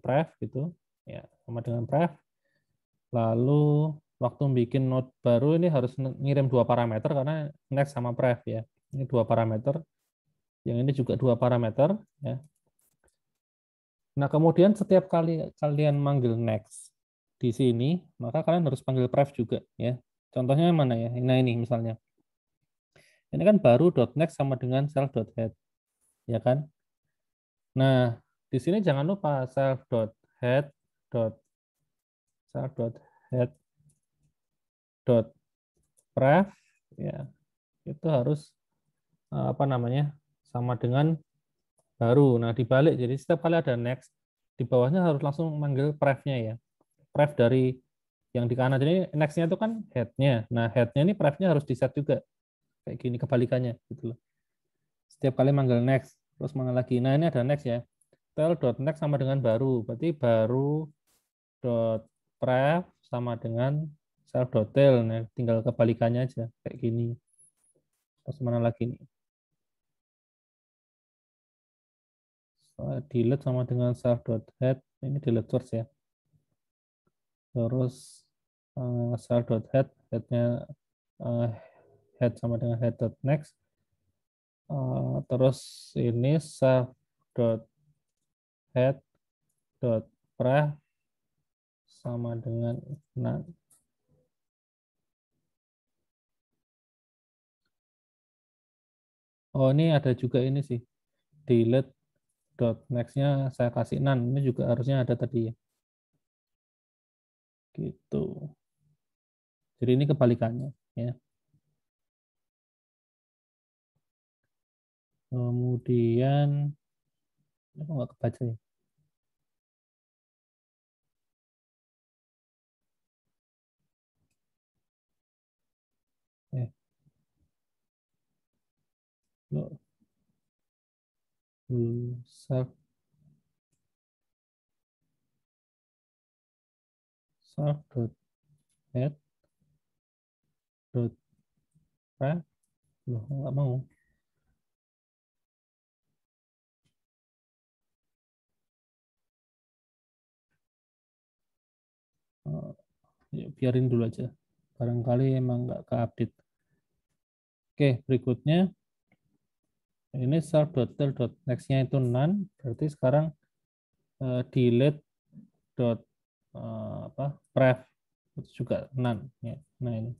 pref gitu ya sama dengan pref. Lalu waktu bikin node baru ini harus ngirim dua parameter karena next sama pref ya. Ini dua parameter. Yang ini juga dua parameter ya. Nah, kemudian setiap kali kalian manggil next di sini, maka kalian harus panggil pref juga ya. Contohnya mana ya? Nah, ini misalnya. Ini kan baru .next sama dengan self.head ya kan? Nah, di sini jangan lupa self.head self.head pref ya. Itu harus apa namanya? Sama dengan baru. Nah, dibalik. Jadi setiap kali ada next, di bawahnya harus langsung manggil pref-nya ya. Pref dari yang di kanan. Jadi next-nya itu kan head-nya. Nah, head-nya ini pref-nya harus di-set juga. Kayak gini kebalikannya gitu loh. Setiap kali manggil next, terus manggil lagi. Nah, ini ada next ya. Tel.next sama dengan baru. Berarti baru dot pref sama dengan self.tail. Nah, tinggal kebalikannya aja kayak gini. Terus mana lagi nih? Delete sama dengan self.head. Ini delete source ya. Terus self.head, headnya uh, head sama dengan head.next. Terus ini self.head.pref sama dengan nah, oh ini ada juga ini sih delete dot next-nya saya kasih none ini juga harusnya ada tadi ya gitu. Jadi ini kebalikannya ya. Kemudian ini kok nggak kebaca ya? Eh, lo self self dot head dot pref loh nggak mau. biarin dulu aja. Barangkali emang nggak ke-update. Oke, berikutnya ini self.tail.next-nya itu none, berarti sekarang delete dot apa pref itu juga none ya. Nah ini.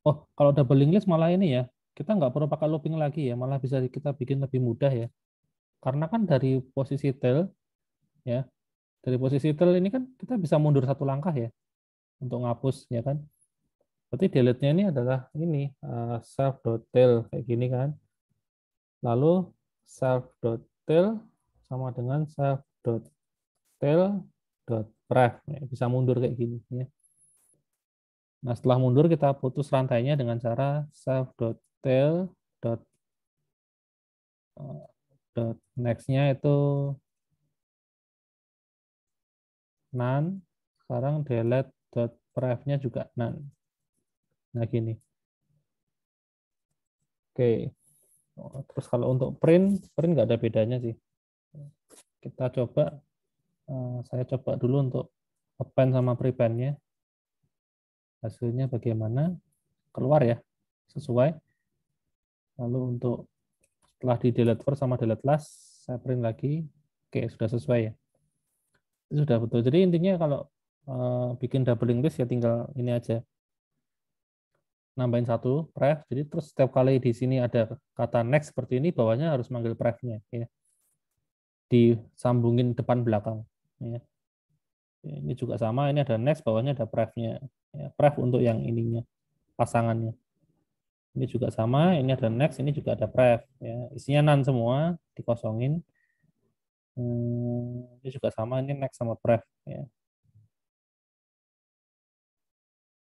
Oh, kalau double link list malah ini ya, kita nggak perlu pakai looping lagi ya, malah bisa kita bikin lebih mudah ya. Karena kan dari posisi tail ya, dari posisi tail ini kan kita bisa mundur satu langkah ya untuk ngapus ya kan. Berarti delete-nya ini adalah ini self.tail kayak gini kan. Lalu self.tail sama dengan self.tail.pref ya, bisa mundur kayak gini ya. Nah, setelah mundur kita putus rantainya dengan cara self.tail dot next-nya itu none. Sekarang delete dot pref-nya juga none. Nah, gini. Oke. Terus kalau untuk print nggak ada bedanya sih. Kita coba, saya coba dulu untuk append sama prepend-nya. Hasilnya bagaimana? Keluar ya, sesuai. Lalu untuk setelah di delete first sama delete last, saya print lagi. Oke, sudah sesuai ya. Itu sudah betul. Jadi intinya kalau bikin doubling list ya tinggal ini aja. Nambahin satu pref. Jadi terus setiap kali di sini ada kata next seperti ini, bawahnya harus manggil prefnya ya. Disambungin depan belakang ya. Ini juga sama, ini ada next, bawahnya ada prefnya. Ya, pref untuk yang ininya, pasangannya. Ini juga sama, ini ada next, ini juga ada pref. Ya. Isinya none semua, dikosongin. Ini juga sama, ini next sama pref. Ya.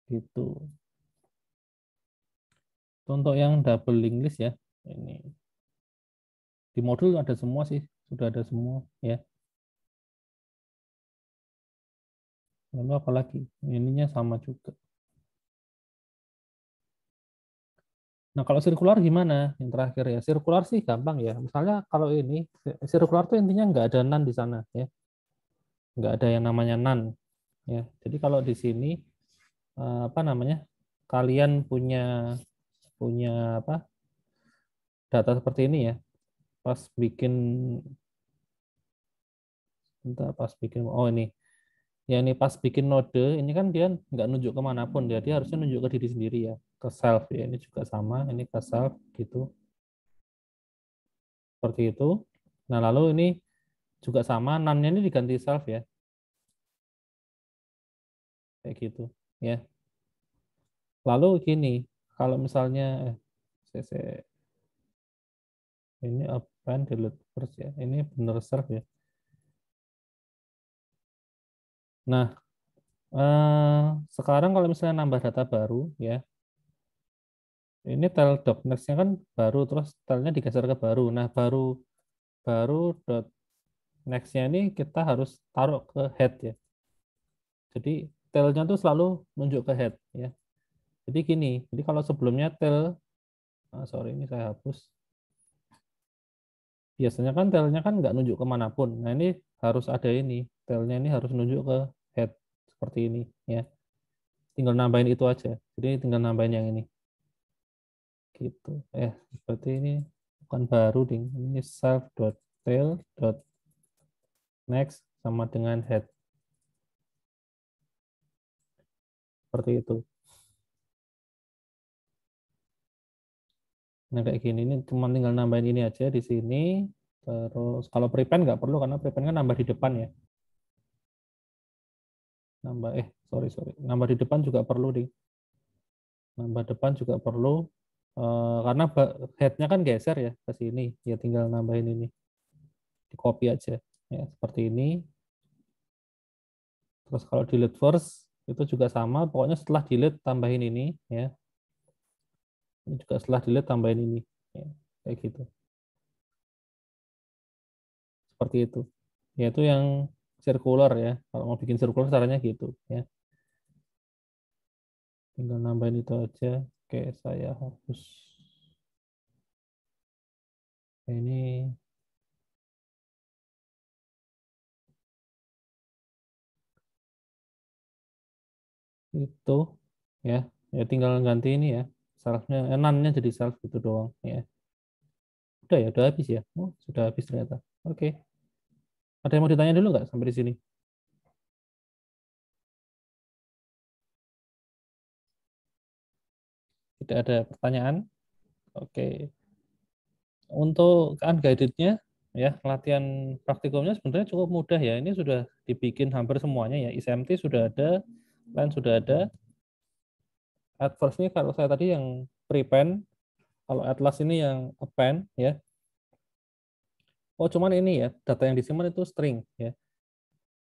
Gitu. Untuk yang double link list ya, ini di modul ada semua sih, sudah ada semua ya. Lalu apalagi ininya sama juga. Nah kalau sirkular gimana? Yang terakhir ya, sirkular sih gampang ya. Misalnya kalau ini sirkular tuh intinya nggak ada none di sana ya, nggak ada yang namanya none ya. Jadi kalau di sini apa namanya? Kalian punya punya apa? Data seperti ini ya. Pas bikin entah pas bikin oh ini ya ini pas bikin node ini kan dia nggak nunjuk kemanapun dia harusnya nunjuk ke diri sendiri ya, ke self ya. Ini juga sama, ini ke self gitu, seperti itu. Nah lalu ini juga sama, none-nya ini diganti self ya, kayak gitu ya. Lalu gini, kalau misalnya cc ini append delete first ya, ini bener self ya. Nah sekarang kalau misalnya nambah data baru ya, ini tel dot next-nya kan baru, terus telnya digeser ke baru. Nah baru baru dot next-nya ini kita harus taruh ke head ya. Jadi tail-nya tuh selalu nunjuk ke head ya. Jadi gini, jadi kalau sebelumnya tail, sorry ini saya hapus. Biasanya kan tail-nya kan nggak nunjuk kemanapun. Nah ini harus ada ini, tail-nya ini harus nunjuk ke head seperti ini ya. Tinggal nambahin itu aja. Jadi tinggal nambahin yang ini. Gitu. Berarti ini bukan baru ding. Ini self dot tail dot next sama dengan head seperti itu. Nah kayak gini ini cuma tinggal nambahin ini aja di sini. Terus kalau prepend nggak perlu karena prepend kan nambah di depan ya. Nambah sorry sorry. Nambah di depan juga perlu ding. Nambah depan juga perlu karena headnya kan geser ya ke sini. Ya tinggal nambahin ini. Di copy aja ya seperti ini. Terus kalau delete first itu juga sama. Pokoknya setelah delete tambahin ini ya. Ini juga setelah delete tambahin ini. Ya, kayak gitu. Seperti itu. Yaitu yang circular ya. Kalau mau bikin circular caranya gitu ya. Tinggal nambahin itu aja. Oke, saya hapus. Ini Itu ya, ya tinggal ganti ini ya. Selfnya, none-nya jadi self gitu doang ya. Udah ya, udah habis ya. Oh, sudah habis ternyata. Oke. Ada yang mau ditanya dulu nggak sampai di sini? Tidak ada pertanyaan? Oke. Untuk unguided-nya ya, latihan praktikumnya sebenarnya cukup mudah ya. Ini sudah dibikin hampir semuanya ya. SMT sudah ada, lain sudah ada. Adverse ini kalau saya tadi yang prepend, kalau Atlas ini yang append ya. Oh, cuman ini ya, data yang disimpan itu string ya.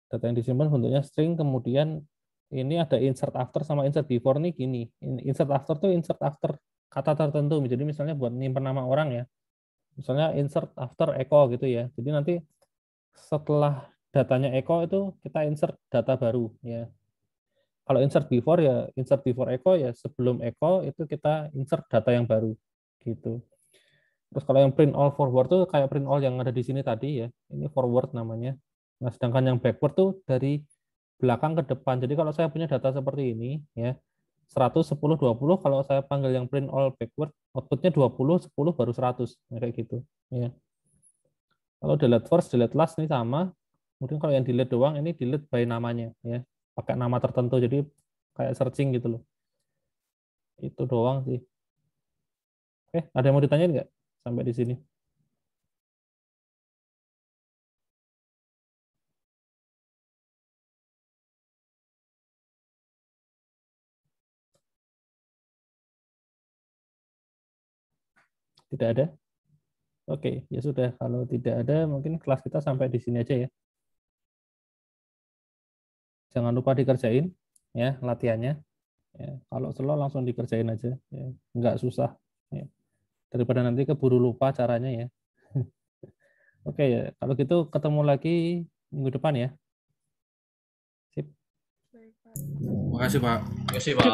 Data yang disimpan bentuknya string, kemudian ini ada insert after sama insert before nih gini. Insert after tuh insert after kata tertentu. Jadi misalnya buat nyimpen nama orang ya. Misalnya insert after echo gitu ya. Jadi nanti setelah datanya echo itu kita insert data baru ya. Kalau insert before ya insert before echo ya sebelum echo itu kita insert data yang baru gitu. Terus kalau yang print all forward tuh kayak print all yang ada di sini tadi ya. Ini forward namanya. Nah, sedangkan yang backward tuh dari belakang ke depan. Jadi kalau saya punya data seperti ini ya, 100, 10, 20, kalau saya panggil yang print all backward, outputnya 20, 10 baru 100. Nah, kayak gitu. Ya. Kalau delete first, delete last ini sama. Kemudian kalau yang delete doang, ini delete by namanya. Ya. Pakai nama tertentu, jadi kayak searching gitu loh. Itu doang sih. Oke, ada yang mau ditanyain nggak sampai di sini? Tidak ada? Oke, ya sudah. Kalau tidak ada, mungkin kelas kita sampai di sini aja ya. Jangan lupa dikerjain ya latihannya. Ya, kalau slow langsung dikerjain aja. Ya, nggak susah. Ya. Daripada nanti keburu lupa caranya ya. Oke ya, kalau gitu ketemu lagi minggu depan ya. Sip. Makasih Pak. Terima kasih, Pak.